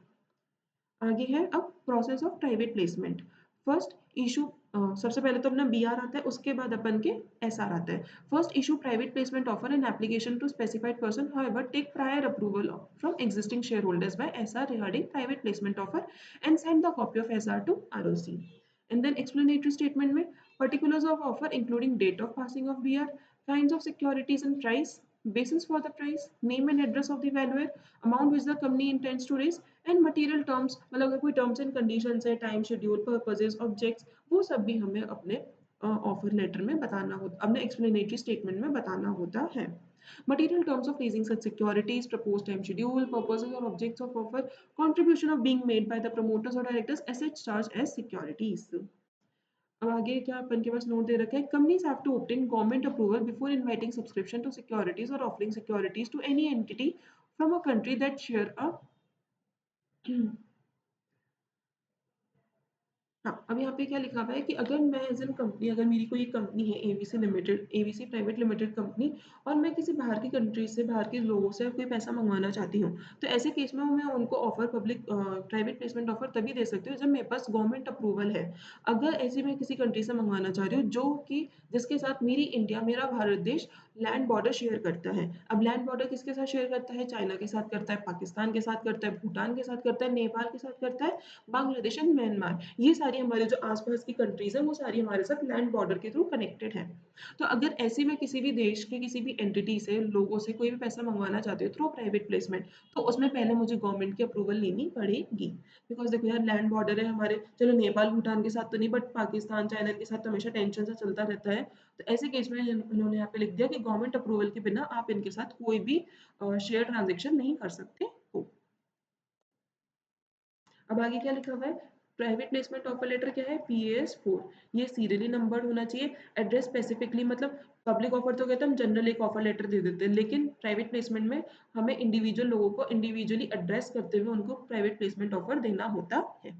आगे है अब process of private placement. First issue, सबसे पहले तो अपना BR आता है, उसके बाद अपन के SR आता है। First issue private placement offer an application to specified person, however take prior approval from existing share holders by SR regarding private placement offer and send the copy of SR to ROC। And then explanatory statement में particulars of offer including date of passing of BR, kinds of securities and price, basis for the price, name and address of the valuer, amount which the company intends to raise and material terms, मतलब अगर कोई टर्म्स एंड कंडीशंस है, टाइम शेड्यूल, पर्पसेस, ऑब्जेक्ट्स, वो सब भी हमें अपने ऑफर लेटर में बताना होता, अपने एक्सप्लेनेटरी स्टेटमेंट में बताना होता है। Material terms of raising such securities, proposed time schedule, purposes or objects of offer, contribution of being made by the promoters or directors, assets charged as securities. अब आगे क्या अपन के पास नोट दे रखा है, companies have to obtain government approval before inviting subscription to securities or offering securities to any entity from a country that share a हाँ, अब यहाँ पे क्या लिखा हुआ है कि अगर मैं एज़ एन कंपनी, अगर मेरी कोई कंपनी है ABC limited, ABC private limited company, और मैं किसी बाहर की कंट्री से, बाहर के लोगों से कोई पैसा मंगवाना चाहती हूँ, तो ऐसे केस में मैं उनको offer public private placement offer तभी दे सकती हूँ जब मेरे पास गवर्नमेंट अप्रूवल है। अगर ऐसे मैं किसी कंट्री से मंगवाना चाह रही हूँ जो कि जिसके साथ मेरी इंडिया, मेरा भारत देश लैंड बॉर्डर शेयर करता है। अब लैंड बॉर्डर किसके साथ शेयर करता है? चाइना के साथ करता है, पाकिस्तान के साथ करता है, भूटान के साथ करता है, नेपाल के साथ करता है, बांग्लादेश एंड म्यांमार, ये सारी हमारे जो आस-पास की कंट्रीज़ हैं, वो सारी हमारे साथ लैंड बॉर्डर के थ्रू कनेक्टेड हैं। तो अगर ऐसे में किसी भी देश के किसी भी एंटिटी से, लोगों से कोई भी पैसा मंगवाना चाहती हूँ थ्रू प्राइवेट प्लेसमेंट, तो उसमें पहले मुझे गवर्नमेंट की अप्रूवल लेनी पड़ेगी। बिकॉज़ देखो यार, लैंड बॉर्डर है हमारे, चलो नेपाल, भूटान के साथ तो नहीं, बट पाकिस्तान, चाइना के साथ तो हमेशा टेंशन सा चलता रहता है। तो ऐसे केस में उन्होंने यहाँ पे लिख दिया कि गवर्नमेंट अप्रूवल के बिना आप इनके साथ कोई भी शेयर ट्रांज़ैक्शन नहीं कर सकते हो। अब आगे क्या लिखा हुआ है? प्राइवेट प्लेसमेंट ऑफर लेटर क्या है? पीएएस 4। ये सीरियली नंबर्ड होना चाहिए। एड्रेस स्पेसिफिकली, मतलब पब्लिक ऑफर तो कहते हैं हम जनरल एक ऑफर लेटर दे देते हैं, लेकिन प्राइवेट प्लेसमेंट में हमें इंडिविजुअल लोगों को इंडिविजुअली एड्रेस करते हुए उनको प्राइवेट प्लेसमेंट ऑफर देना होता है।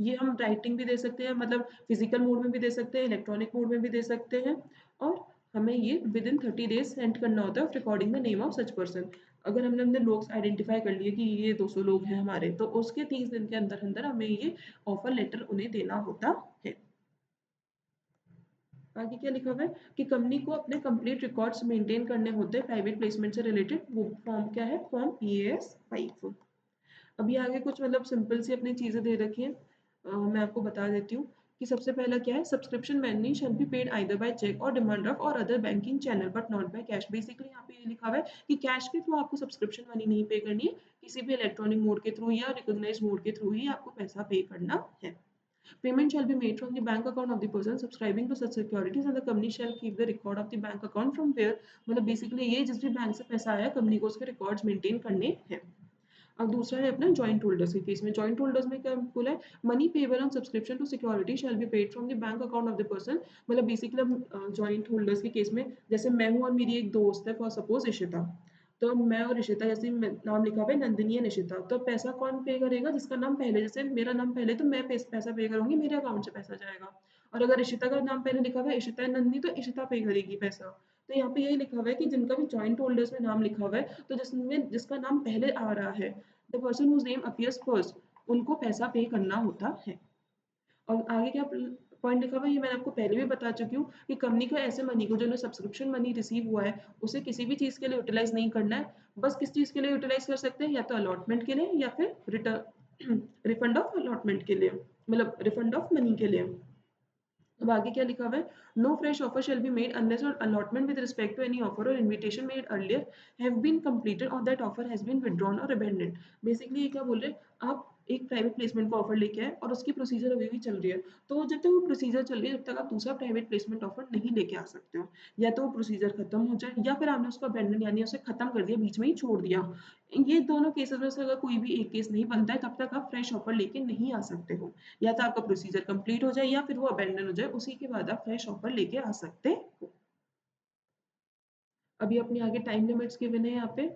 ये हम राइटिंग भी दे सकते हैं, मतलब फिजिकल मोड में भी दे सकते हैं, इलेक्ट्रॉनिक मोड में भी दे सकते हैं, और हमें ये विद इन 30 डेज सेंड करना होता है of recording the name of such person. अगर हमने अपने लोग आइडेंटिफाई कर लिए कि ये 200 लोग हैं हमारे, तो उसके 30 दिन के अंदर अंदर हमें ये ऑफर लेटर उन्हें देना होता है। आगे क्या लिखा हुआ है कि कंपनी को अपने कंप्लीट रिकॉर्ड्स मेंटेन करने होते हैं प्राइवेट प्लेसमेंट से रिलेटेड। वो फॉर्म क्या है? Form PaaS 5। अभी आगे कुछ मतलब सिंपल सी अपनी चीजें दे रखी हैं, मैं आपको बता देती हूँ कि सबसे पहला क्या है? Subscription money shall be paid either by cheque or demand draft or other banking channel but not by cash. Basically यहाँ पे ये लिखा हुआ है कि कैश के थ्रू आपको सब्सक्रिप्शन मनी नहीं पे करनी है, किसी भी इलेक्ट्रॉनिक मोड के थ्रू या रिकॉग्नाइज्ड मोड के थ्रू ही आपको पैसा पे करना है। Payment shall be made from the bank account of the person subscribing to such securities and the company shall keep the record of the bank account from where, मतलब बेसिकली ये जिस भी बैंक से पैसा आया कंपनी को उसके रिकॉर्ड्स मेंटेन करने हैं। अब दूसरा है अपना जॉइंट होल्डर्स के केस में। जॉइंट होल्डर्स में क्या बोला है? Money payable on subscription to security shall be paid from the bank account of the person. मतलब बेसिकली हम जॉइंट होल्डर्स के केस में, जैसे मैं हूँ और मेरी एक दोस्त है, फॉर सपोज इशिता, तो मैं और इशिता, जैसे नाम लिखा हुआ है नंदिनी एंड इशिता, तो पैसा कौन पे करेगा? जिसका नाम पहले, जैसे मेरा नाम पहले, तो मैं पैसा पे करूंगी, मेरे अकाउंट से पैसा जाएगा। और अगर इशिता का नाम पहले लिखा हुआ है, इशिता एंड नंदिनी, तो इशिता पे करेगी पैसा। तो यहाँ पे यही लिखा हुआ है कि जिनका भी जॉइंट होल्डर्स में नाम लिखा हुआ है, तो जिसमें जिसका नाम पहले आ रहा है, the person whose name appears first, उनको पैसा पे करना होता है। और आगे क्या पॉइंट लिखा हुआ है, ये मैंने आपको पहले भी बता चुकी हूँ कि कंपनी को ऐसे मनी को, जो सब्सक्रिप्शन मनी रिसीव हुआ है, उसे किसी भी चीज़ के लिए यूटिलाइज नहीं करना है। बस किस चीज़ के लिए यूटिलाइज कर सकते हैं? या तो अलॉटमेंट के लिए या फिर रिटर्न रिफंड ऑफ अलॉटमेंट के लिए, मतलब रिफंड ऑफ मनी के लिए। अब आगे क्या लिखा हुआ है? No fresh offer shall be made unless or allotment with respect to any offer or invitation made earlier have been completed or that offer has been withdrawn or abandoned. Basically ये क्या बोल रहे हैं? आप एक प्राइवेट प्लेसमेंट का ऑफर लेके आए और उसकी प्रोसीजर अभी भी चल रही है, तो जब तक वो प्रोसीजर चल रही है, जब तक आप दूसरा प्राइवेट प्लेसमेंट ऑफर नहीं लेके आ सकते हो। या तो वो प्रोसीजर खत्म हो जाए, या फिर आपने उसको अबेंडन यानी उसे खत्म कर दिया, बीच में ही छोड़ दिया। ये दोनों केसेस में से अगर कोई भी एक केस नहीं बनता है, तब तक आप फ्रेश ऑफर लेके नहीं आ सकते हो। या तो आपका प्रोसीजर कंप्लीट हो जाए या फिर वो अबेंडन हो जाए, उसी के बाद आप फ्रेश ऑफर लेके आ सकते हो। अभी अपने आगे टाइम लिमिट्स गिवन है यहाँ पे।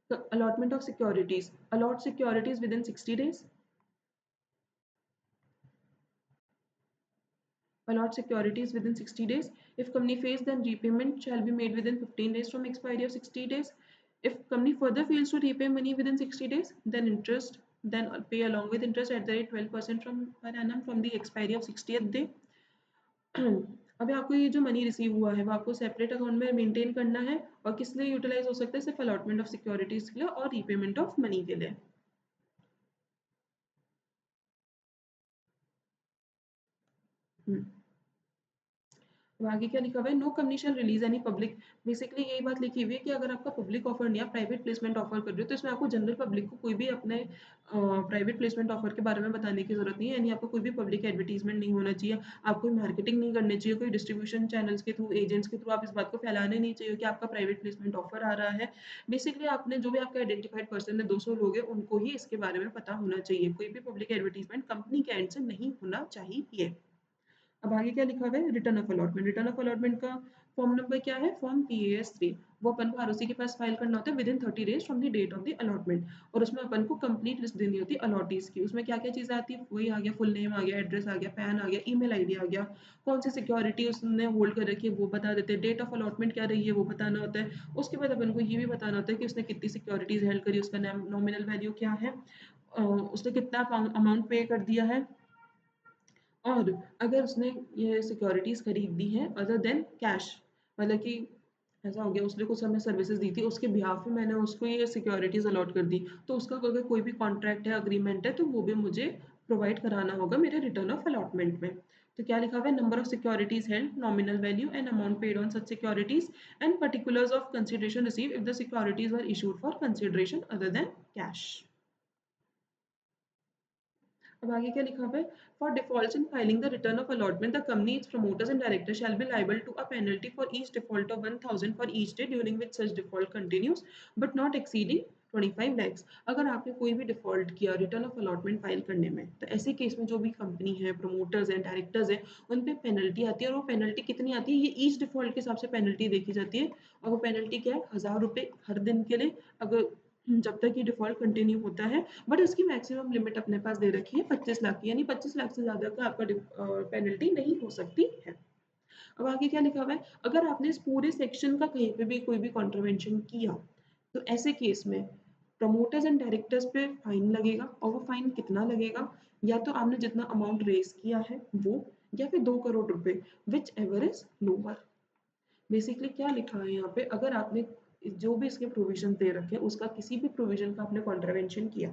Allotment of securities, allot securities within 60 days, allot securities within 60 days. If company fails, then repayment shall be made within 15 days from expiry of 60 days. If company further fails to repay money within 60 days, then interest, then pay along with interest at the rate 12% from per annum from the expiry of 60th day. अभी आपको ये जो मनी रिसीव हुआ है वो आपको सेपरेट अकाउंट में मेंटेन करना है, और किस लिए यूटिलाइज हो सकता है? सिर्फ अलॉटमेंट ऑफ सिक्योरिटीज के लिए और रीपेमेंट ऑफ मनी के लिए। हम्म। अब आगे क्या लिखा हुआ है? No company shall release any public. Basically यही बात लिखी हुई है कि अगर आपका पब्लिक ऑफर नहीं, आप प्राइवेट प्लेसमेंट ऑफर कर रहे हो, तो इसमें आपको जनरल पब्लिक को कोई भी अपने प्राइवेट प्लेसमेंट ऑफर के बारे में बताने की जरूरत नहीं है। यानी आपको कोई भी पब्लिक एडवर्टीजमेंट नहीं होना चाहिए, आप कोई मार्केटिंग नहीं करनी चाहिए, कोई डिस्ट्रीब्यूशन चैनल्स के थ्रू, एजेंट्स के थ्रू आप इस बात को फैलाने नहीं चाहिए कि आपका प्राइवेट प्लेसमेंट ऑफर आ रहा है। बेसिकली आपने जो भी आपका आइडेंटिफाइड पर्सन है, 200 लोग हैं, उनको ही इसके बारे में पता होना चाहिए। कोई भी पब्लिक एडवर्टीजमेंट कंपनी के एंड से नहीं होना चाहिए। अब आगे क्या लिखा हुआ है? Return of allotment. Return of allotment का फॉर्म नंबर क्या है, फॉर्म PAS3, वो अपन को आरओसी के पास फाइल करना होता है within 30 days from the date of the allotment. और उसमें अपन को कंप्लीट लिस्ट देनी होती है अलॉटीज की। उसमें क्या क्या चीज़ें आती है, वही आ गया, फुल नेम आ गया, एड्रेस आ गया, पैन आ गया, ईमेल आईडी आ गया, कौन सी सिक्योरिटी उसने होल्ड कर रखी है वो बता देते हैं, डेट ऑफ अलॉटमेंट क्या रही है वो बताना होता है। उसके बाद अपन को ये भी बताना होता है कि उसने कितनी सिक्योरिटीज हेल्ड करी, उसका नॉमिनल वैल्यू क्या है, उसने कितना अमाउंट पे कर दिया है, और अगर उसने ये सिक्योरिटीज खरीदी है अदर देन कैश, मतलब कि ऐसा हो गया उसने कुछ हमें सर्विसेज दी थी, उसके बिहाफ में मैंने उसको ये सिक्योरिटीज अलॉट कर दी, तो उसका अगर कोई भी कॉन्ट्रैक्ट है, अग्रीमेंट है, तो वो भी मुझे प्रोवाइड कराना होगा मेरे रिटर्न ऑफ अलॉटमेंट में। तो क्या लिखा हुआ है, number of securities held, nominal value and amount paid on such securities and particulars of consideration receive if the securities are issued for consideration other than cash. अब आगे क्या लिखा हुआ है, for defaults in filing the return of allotment the company its promoters and directors shall be liable to a penalty for each default of 1000 for each day during which such default continues but not exceeding 25 lakhs। अगर आपने कोई भी डिफॉल्ट किया रिटर्न ऑफ अलॉटमेंट फाइल करने में, तो ऐसे केस में जो भी कंपनी है, प्रमोटर्स हैं, डायरेक्टर्स हैं, उन पे पेनल्टी आती है। और वो पेनल्टी कितनी आती है, ये ईच डिफॉल्ट के हिसाब से पेनल्टी देखी जाती है। और वो पेनल्टी क्या है, 1000 रुपये हर दिन के लिए, अगर जब तक ये डिफॉल्ट कंटिन्यू होता है। बट उसकी मैक्सिमम लिमिट अपने पास दे रखी है 25 लाख की, यानी 25 लाख से ज्यादा का आपका पेनल्टी नहीं हो सकती है। अब आगे क्या लिखा हुआ है, अगर आपने इस पूरे सेक्शन का कहीं पे भी कोई भी कॉन्ट्रवेंशन किया, तो ऐसे केस में प्रमोटर्स एंड डायरेक्टर्स पे फाइन लगेगा। और वो फाइन कितना लगेगा, या तो आपने जितना अमाउंट रेज किया है वो, या फिर 2 करोड़ रुपए, which ever is lower. Basically क्या लिखा है यहाँ पे, अगर आपने जो भी इसके प्रोविजन दे रखे हैं उसका किसी भी प्रोविजन का आपने कॉन्ट्रवेंशन किया,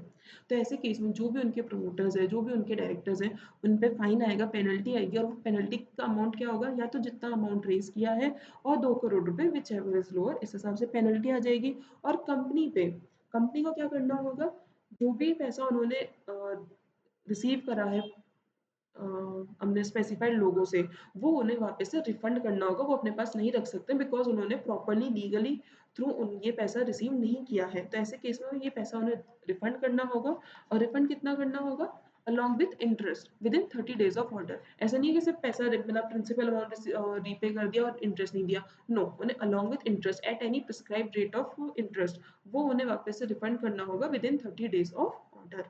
तो ऐसे केस में जो भी उनके प्रमोटर्स है, जो भी उनके डायरेक्टर्स हैं, उन पे फाइन आएगा, पेनल्टी आएगी। और पेनल्टी का अमाउंट क्या होगा, या तो जितना अमाउंट रेज किया है और 2 करोड़ रुपए, विच एवर इज लोअर, इस हिसाब से पेनल्टी आ जाएगी। और कंपनी को क्या करना होगा, जो भी पैसा उन्होंने रिसीव करा है हमने स्पेसिफाइड लोगों से, वो उन्हें वापस से रिफंड करना होगा। वो अपने पास नहीं रख सकते बिकॉज उन्होंने प्रॉपरली लीगली थ्रू ये पैसा रिसीव नहीं किया है। तो ऐसे केस में ये पैसा उन्हें रिफंड करना होगा। और रिफंड कितना करना होगा, along with interest within 30 days of order. ऐसा नहीं है कि सिर्फ पैसा मतलब प्रिंसिपल अमाउंट रीपे कर दिया और इंटरेस्ट नहीं दिया, नो, उन्हें along with interest at any prescribed rate of interest, वो उन्हें वापस से रिफंड करना होगा विदिन 30 डेज ऑफ ऑर्डर।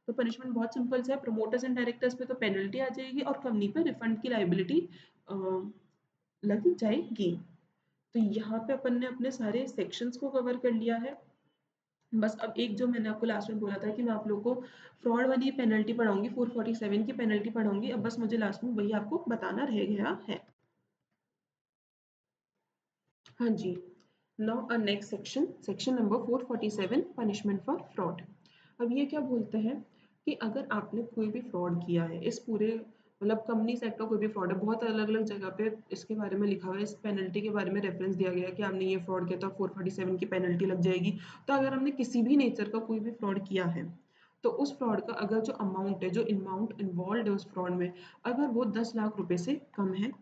तो पनिशमेंट बहुत सिंपल सा है, प्रमोटर्स एंड डायरेक्टर्स पे तो पेनल्टी आ जाएगी और कंपनी पे रिफंड की लाइबिलिटी लग जाएगी। तो यहाँ पे अपन ने अपने सारे सेक्शंस को कवर कर लिया है। बस अब एक जो मैंने आपको लास्ट में बोला था कि मैं आप लोगों को फ्रॉड वाली पेनल्टी पढ़ाऊंगी, 447 की पेनल्टी पढ़ाऊंगी, अब बस मुझे लास्ट में वही आपको बताना रह गया है। हाँ जी, now a next section, section number 447, punishment for fraud. अब ये क्या बोलते हैं कि अगर आपने कोई भी फ्रॉड किया है, इस पूरे मतलब कंपनी सेट का कोई भी फ्रॉड है, बहुत अलग अलग जगह पे इसके बारे में लिखा हुआ है, इस पेनल्टी के बारे में रेफरेंस दिया गया है कि आपने ये फ्रॉड किया तो 447 की पेनल्टी लग जाएगी। तो अगर हमने किसी भी नेचर का कोई भी फ्रॉड किया है, तो उस फ्रॉड का अगर जो अमाउंट है, जो अमाउंट इन्वॉल्व है उस फ्रॉड में, अगर वो 10 लाख रुपए से कम है,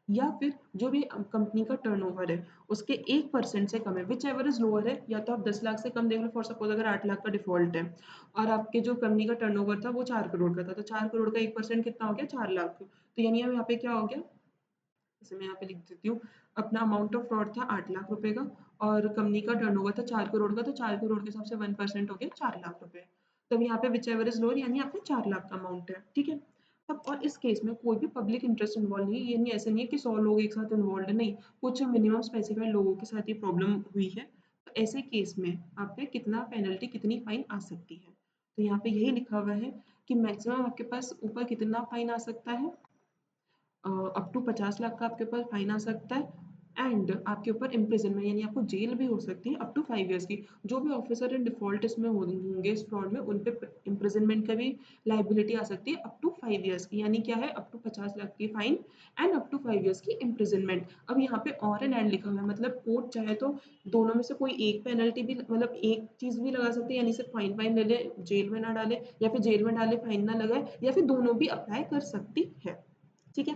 या फिर जो भी कंपनी का टर्नओवर है उसके 1% से कम है, विच एवर इज लोअर है, या तो आप 10 लाख से कम देख लो, फॉर सपोज अगर 8 लाख का डिफॉल्ट है और आपके जो कंपनी का टर्नओवर था वो 4 करोड़ का था, तो 4 करोड़ का 1% कितना हो गया, 4 लाख। तो यानी अब यहाँ पे क्या हो गया, जैसे मैं यहाँ पे लिख देती हूँ, अपना अमाउंट ऑफ फ्रॉड था 8 लाख रुपए का और कंपनी का टर्नओवर था 4 करोड़ का, तो 4 करोड़ के हिसाब से 1% हो गया 4 लाख रुपए। तब यहाँ पे विच एवर इज लोअर, यानी आपका 4 लाख का अमाउंट है, ठीक है। अब और इस केस में कोई भी पब्लिक इंटरेस्ट इन्वॉल्व नहीं है, ये नहीं, ऐसे नहीं है कि 100 लोग एक साथ इन्वॉल्व है, नहीं, कुछ मिनिमम स्पेसिफाइड लोगों के साथ ये प्रॉब्लम हुई है। तो ऐसे केस में आप पे कितना पेनल्टी, कितनी फाइन आ सकती है, तो यहाँ पे यही लिखा हुआ है कि मैक्सिमम आपके पास ऊपर कितना फाइन आ सकता है, अप टू 50 लाख का आपके ऊपर फाइन आ सकता है। एंड आपके ऊपर इम्प्रिजनमेंट यानी आपको जेल भी हो सकती है अप टू 5 ईयर्स की। जो भी ऑफिसर इन डिफॉल्ट इसमें होंगे इस फ्रॉड में, उन पे इम्प्रिजनमेंट का भी लाइबिलिटी आ सकती है अप टू 5 ईयर्स की, यानी क्या है, अप टू 50 लाख की fine and up to 5 years की इम्प्रिजनमेंट। अब यहाँ पे और एन एंड लिखा हुआ है, मतलब कोर्ट चाहे तो दोनों में से कोई एक पेनल्टी भी, मतलब एक चीज भी लगा सकते हैं, यानी सिर्फ फाइन फाइन ले ले, जेल में ना डाले, या फिर जेल में डाले फाइन ना लगाए, या फिर दोनों भी अप्लाई कर सकती है, ठीक है।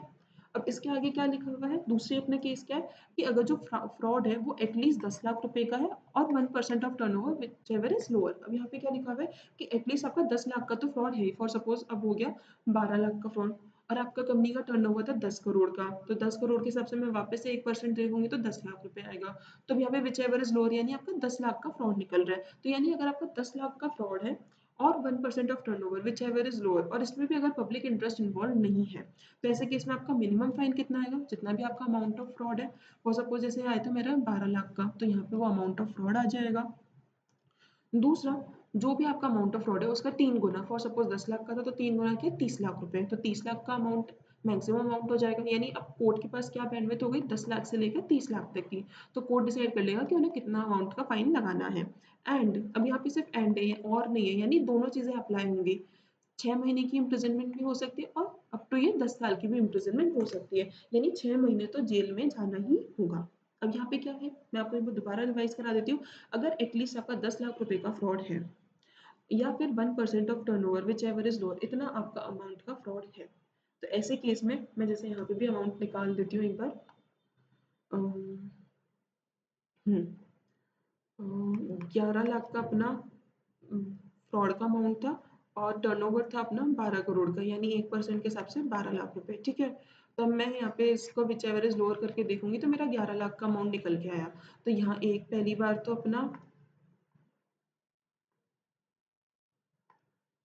अब इसके आगे क्या लिखा हुआ है, दूसरी अपने केस क्या है कि अगर जो फ्रॉड है वो एटलीस्ट 10 लाख रुपए का है और 1% of turnover which ever is lower. अब यहाँ पे क्या लिखा हुआ है कि एटलीस्ट आपका 10 लाख का तो फ्रॉड है, फॉर सपोज अब हो गया 12 लाख का फ्रॉड। और आपका कंपनी का टर्नओवर था 10 करोड़ का, तो 10 करोड़ के हिसाब से मैं वापस से 1% देखूँगी तो 10 लाख रुपए आएगा। तो अब यहाँ पे व्हिचएवर इज़ लोअर यानी आपका 10 लाख का फ्रॉड निकल रहा है। तो यानी अगर आपका 10 लाख का फ्रॉड है और 1% of turnover whichever is lower और इसमें भी अगर पब्लिक इंटरेस्ट इन्वॉल्व नहीं है, तो ऐसे केस में आपका मिनिमम फाइन कितना आएगा? जितना भी आपका अमाउंट ऑफ फ्रॉड है, फॉर सपोज़ जैसे आया था मेरा 12 लाख का, तो यहाँ पे वो अमाउंट ऑफ फ्रॉड आ जाएगा। दूसरा, जो भी आपका अमाउंट ऑफ फ्रॉड है उसका 3 गुना, फॉर सपोज़ 10 लाख का था तो 3 गुना क्या 30 लाख रुपए, तो 30 लाख का अमाउंट मैक्सिमम अमाउंट हो जाएगा। यानी अब कोर्ट के पास क्या बैंडविड्थ हो गई 10 लाख से लेकर 30 लाख तक की। तो कोर्ट डिसाइड कर लेगा कि उन्हें कितना अमाउंट का फाइन लगाना है। एंड अब यहाँ पे सिर्फ एंड है और नहीं है, यानी दोनों चीज़ें अप्लाई होंगी। 6 महीने की इम्प्रिजनमेंट भी हो सकती है और अप टू ये 10 साल की भी इम्प्रिजनमेंट हो सकती है। यानी 6 महीने तो जेल में जाना ही होगा। अब यहाँ पे क्या है, मैं आपको एक बार दोबारा रिवाइज़ करा देती हूँ। अगर एटलीस्ट आपका 10 लाख रुपए का फ्रॉड है या फिर 1% of turnover whichever is lower, इतना आपका अमाउंट का फ्रॉड है। तो ऐसे केस में मैं जैसे यहाँ पे भी अमाउंट निकाल देती हूँ एक बार। अम, हुँ, 11 लाख का अपना फ्रॉड का अमाउंट था और टर्नओवर था अपना 12 करोड़ का, यानी 1% के हिसाब से 12 लाख रुपए, ठीक है? तो अब मैं यहाँ पे इसको व्हिचएवर इज़ लोअर करके देखूँगी तो मेरा 11 लाख का अमाउंट निकल के आया। तो यहाँ एक पहली बार तो अपना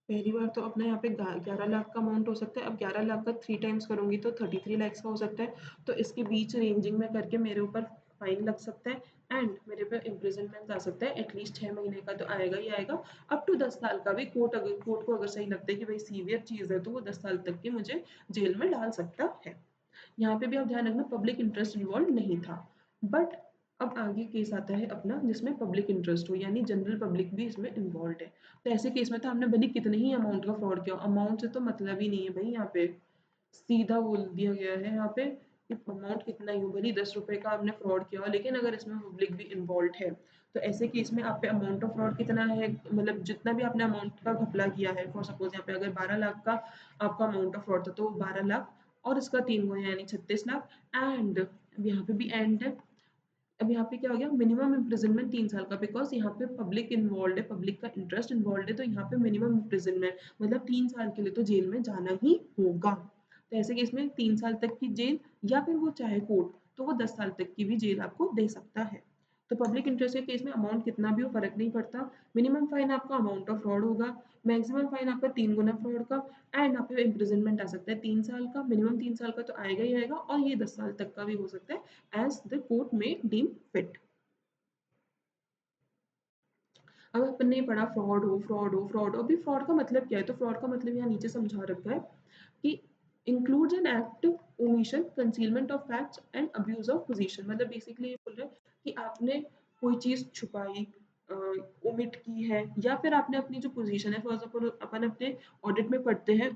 पहली बार तो अपना यहाँ पे 11 लाख का अमाउंट हो सकता है। अब 11 लाख का 3 टाइम्स करूँगी तो 33 लैक्स का हो सकता है। तो इसके बीच रेंजिंग में करके मेरे ऊपर फाइन लग सकता है एंड मेरे पे इम्प्रिजनमेंट आ सकता है। एटलीस्ट 6 महीने का तो आएगा ही आएगा। अप टू 10 साल का भी कोर्ट को अगर सही लगता है कि भाई सीवियर चीज़ है तो वो 10 साल तक की मुझे जेल में डाल सकता है। यहाँ पे भी आप ध्यान रखना पब्लिक इंटरेस्ट इन्वॉल्व नहीं था। बट अब आगे केस आता है अपना जिसमें पब्लिक इंटरेस्ट हो यानी जनरल पब्लिक भी इसमें इन्वॉल्व है। तो ऐसे केस में तो हमने भले कितने ही अमाउंट का फ्रॉड किया, अमाउंट से तो मतलब ही नहीं है भाई। यहाँ पे सीधा बोल दिया गया है यहाँ पे कि अमाउंट कितना ही हो, भले 10 रुपए का आपने फ्रॉड किया हो लेकिन अगर इसमें पब्लिक भी इन्वॉल्व है तो ऐसे केस में आप पे अमाउंट ऑफ फ्रॉड कितना है, मतलब जितना भी आपने अमाउंट का घपला किया है। फॉर सपोज यहाँ पे अगर 12 लाख का आपका अमाउंट ऑफ फ्रॉड था तो 12 लाख और इसका 3 गुना यानी 36 लाख। एंड अब यहाँ पे भी एंड है। अब यहाँ पे क्या हो गया, मिनिमम इम्प्रिजनमेंट 3 साल का, बिकॉज यहाँ पे पब्लिक इन्वॉल्व है, पब्लिक का इंटरेस्ट इन्वॉल्व है, तो यहाँ पे मिनिमम इम्प्रिजनमेंट मतलब 3 साल के लिए तो जेल में जाना ही होगा। तो ऐसे केस में 3 साल तक की जेल या फिर वो चाहे कोर्ट तो वो 10 साल तक की भी जेल आपको दे सकता है। तो पब्लिक इंटरेस्ट के केस में अमाउंट कितना भी हो फर्क नहीं पड़ता। मिनिमम फाइन आपका अमाउंट ऑफ फ्रॉड होगा, मैक्सिमम फाइन आपका 3 गुना फ्रॉड का एंड आप पे इम्प्रिजनमेंट आ सकता है 3 साल का, मिनिमम 3 साल का तो आएगा ही आएगा और ये 10 साल तक का भी हो सकता है एज द कोर्ट में डीम फिट। अब अपन ने पढ़ा फ्रॉड हो फ्रॉड हो फ्रॉड हो, अभी फ्रॉड का मतलब क्या है? तो फ्रॉड का मतलब यहाँ नीचे समझा रखा है कि includes an act omission concealment of facts and abuse of position. मतलब बेसिकली ये बोल रहा है कि आपने कोई चीज छुपाई, ओमिट की है या फिर आपने अपनी जो पोजीशन है, फॉर एग्जांपल अपन अपने ऑडिट में पढ़ते हैं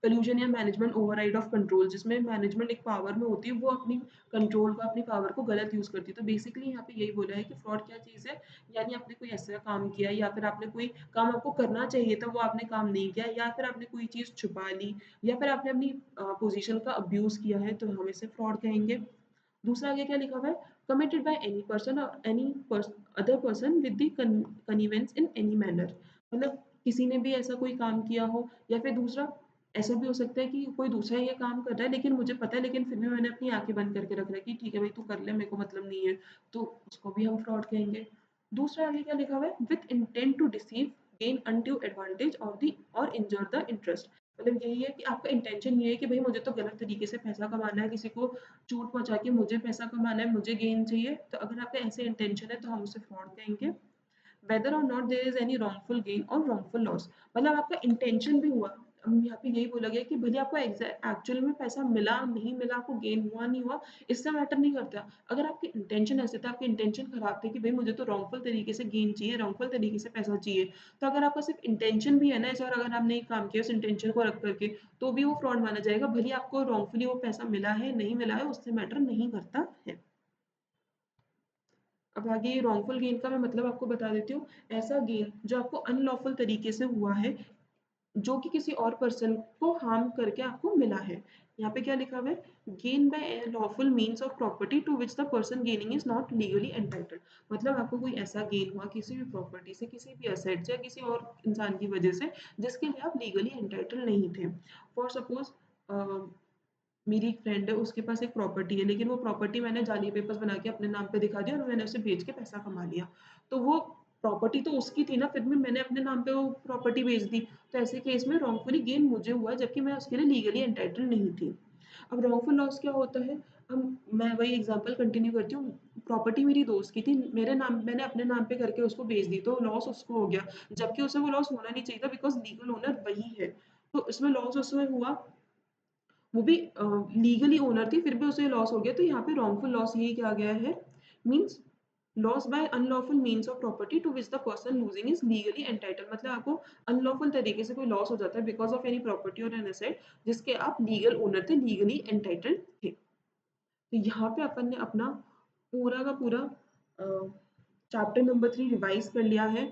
कल्यूजन या मैनेजमेंट ओवरराइड ऑफ कंट्रोल, जिसमें मैनेजमेंट एक पावर में होती है वो अपनी कंट्रोल को अपनी पावर को गलत यूज करती है। तो बेसिकली यहाँ पे यही बोला है कि फ्रॉड क्या चीज़ है, यानी आपने कोई ऐसा काम किया या फिर आपने कोई काम आपको करना चाहिए था वो आपने काम नहीं किया या फिर आपने कोई चीज़ छुपा ली या फिर आपने अपनी पोजीशन का अब्यूज किया है तो हम इसे फ्रॉड कहेंगे। दूसरा आगे क्या लिखा हुआ है, कमिटेड बाय एनी पर्सन और any other person with the convenience in any manner. मतलब किसी ने भी ऐसा कोई काम किया हो या फिर दूसरा ऐसा भी हो सकता है कि कोई दूसरा ये काम कर रहा है लेकिन मुझे पता है लेकिन फिर भी मैंने अपनी आंखें बंद करके रख रहा है कि ठीक है भाई तू कर ले मेरे को मतलब नहीं है, तो उसको भी हम फ्रॉड कहेंगे। दूसरा आगे क्या लिखा हुआ है, with intent to deceive gain undue advantage or the और इंजर द इंटरेस्ट। मतलब यही है कि आपका इंटेंशन ये है कि भाई मुझे तो गलत तरीके से पैसा कमाना है, किसी को चोट पहुंचा के मुझे पैसा कमाना है, मुझे गेन चाहिए, तो अगर आपका ऐसे इंटेंशन है तो हम उसे फ्रॉड कहेंगे। Whether or not there is any wrongful gain or wrongful loss, मतलब आपका इंटेंशन भी हुआ। यहाँ पे यही बोला गया कि भले आपको एक्चुअल में पैसा मिला नहीं मिला, आपको गेन हुआ नहीं हुआ, इससे मैटर नहीं करता। अगर आपके इंटेंशन ऐसे था, आपके इंटेंशन खराब थे कि भाई मुझे तो रॉन्गफुल तरीके से गेन चाहिए, रॉन्गफुल तरीके से पैसा चाहिए, तो अगर आपका सिर्फ इंटेंशन भी है ना ऐसा और अगर आपने एक काम किया उस इंटेंशन को रख करके, तो भी वो फ्रॉड माना जाएगा, भले आपको रॉन्गफुली वो पैसा मिला है नहीं मिला है उससे मैटर नहीं करता है। अब आगे रॉन्गफुल गेन का मैं मतलब आपको बता देती हूँ। ऐसा गेन जो आपको अनलॉफुल तरीके से हुआ है जो कि किसी और पर्सन को हार्म करके आपको मिला है। यहाँ पे क्या लिखा हुआ है? Gain by lawful means of property to which the person gaining is not legally entitled. मतलब आपको कोई ऐसा गेन हुआ किसी भी प्रॉपर्टी से, किसी भी असेट से या किसी और इंसान की वजह से, जिसके लिए आप लीगली एंटाइटल्ड नहीं थे। फॉर सपोज मेरी एक फ्रेंड है, उसके पास एक प्रॉपर्टी है, लेकिन वो प्रॉपर्टी मैंने जाली पेपर्स बना के अपने नाम पे दिखा दिया और मैंने उसे बेच के पैसा कमा लिया। तो वो प्रॉपर्टी तो उसकी थी ना, फिर भी मैंने अपने नाम पे वो प्रॉपर्टी बेच दी। तो ऐसे केस में रॉन्गफुली गेन मुझे हुआ, जबकि मैं उसके लिए लीगली एंटाइटल्ड नहीं थी। अब रॉन्गफुल लॉस क्या होता है? अब मैं वही एग्जांपल कंटिन्यू करती हूँ। प्रॉपर्टी मेरी दोस्त की थी, मेरे नाम मैंने अपने नाम पे करके उसको बेच दी, तो लॉस उसको हो गया, जबकि उसे वो लॉस होना नहीं चाहिए था, बिकॉज़ लीगल ओनर वही है। तो इसमें लॉस उसमें हुआ, वो भी लीगली ओनर थी, फिर भी उसे लॉस हो गया। तो यहाँ पे रॉन्गफुल लॉस यही कहा गया है, means loss by unlawful means of property to which the person losing is legally entitled. मतलब आपको अनलॉफुल तरीके से कोई लॉस हो जाता है बिकॉज ऑफ एनी प्रॉपर्टी और एन एसेट जिसके आप लीगल ओनर थे, लीगली एंटाइटल्ड थे। तो यहाँ पे अपन ने अपना पूरा का पूरा चैप्टर नंबर 3 रिवाइज कर लिया है।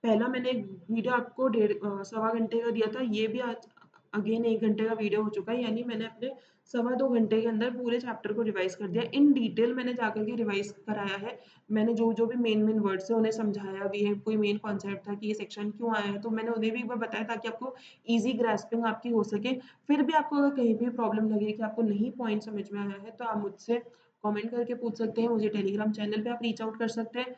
पहला मैंने एक वीडियो आपको सवा घंटे का दिया था, ये भी आज अगेन 1 घंटे का वीडियो हो चुका है, यानी मैंने अपने सवा 2 घंटे के अंदर पूरे चैप्टर को रिवाइज कर दिया। इन डिटेल मैंने जाकर के रिवाइज कराया है। मैंने जो भी मेन वर्ड्स हैं उन्हें समझाया भी है, कोई मेन कॉन्सेप्ट था कि ये सेक्शन क्यों आया है, तो मैंने उन्हें भी एक बार बताया ताकि आपको ईज़ी ग्रास्पिंग आपकी हो सके। फिर भी आपको अगर कहीं भी प्रॉब्लम लगे कि आपको नहीं पॉइंट समझ में आया है, तो आप मुझसे कमेंट करके पूछ सकते हैं, मुझे टेलीग्राम चैनल पे आप रीच आउट कर सकते हैं।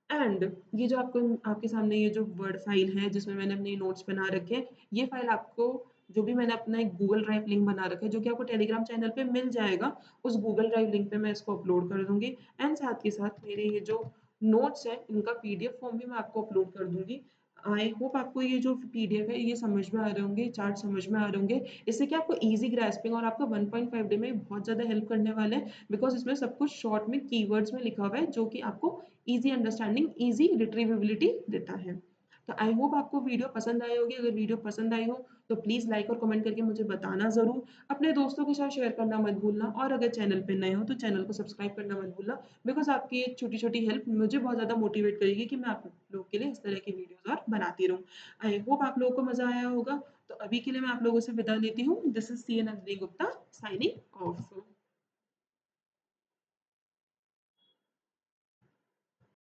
एंड ये जो आपको आपके सामने ये जो वर्ड फाइल है जिसमें मैंने अपने नोट्स बना रखे हैं, ये फाइल आपको जो भी मैंने अपना एक गूगल ड्राइव लिंक बना रखा है जो कि आपको टेलीग्राम चैनल पे मिल जाएगा, उस गूगल ड्राइव लिंक पे मैं इसको अपलोड कर दूंगी। एंड साथ के साथ मेरे ये जो नोट्स है इनका पीडीएफ फॉर्म भी मैं आपको अपलोड कर दूंगी। आई होप आपको ये जो पीडीएफ है ये समझ में आ रहे होंगे, चार्ट समझ में आ रहे होंगे। इससे क्या आपको इजी ग्रास्पिंग और आपका 1.5 डे में बहुत ज़्यादा हेल्प करने वाला है, बिकॉज इसमें सब कुछ शॉर्ट में कीवर्ड्स में लिखा हुआ है जो कि आपको ईज़ी अंडरस्टैंडिंग, ईज़ी रिट्रीवेबिलिटी देता है। तो आई होप आपको वीडियो पसंद आई होगी। अगर वीडियो पसंद आई हो तो प्लीज़ लाइक और कमेंट करके मुझे बताना ज़रूर। अपने दोस्तों के साथ शेयर करना मत भूलना, और अगर चैनल पे नए हो तो चैनल को सब्सक्राइब करना मत भूलना, बिकॉज़ आपकी ये छोटी-छोटी हेल्प मुझे बहुत ज़्यादा मोटिवेट करेगी कि मैं आप लोग के लिए इस तरह की वीडियोज़ और बनाती रहूँ। आई होप आप लोगों को मज़ा आया होगा। तो अभी के लिए मैं आप लोगों से विदा लेती हूँ। This is C N Anjali Gupta signing of.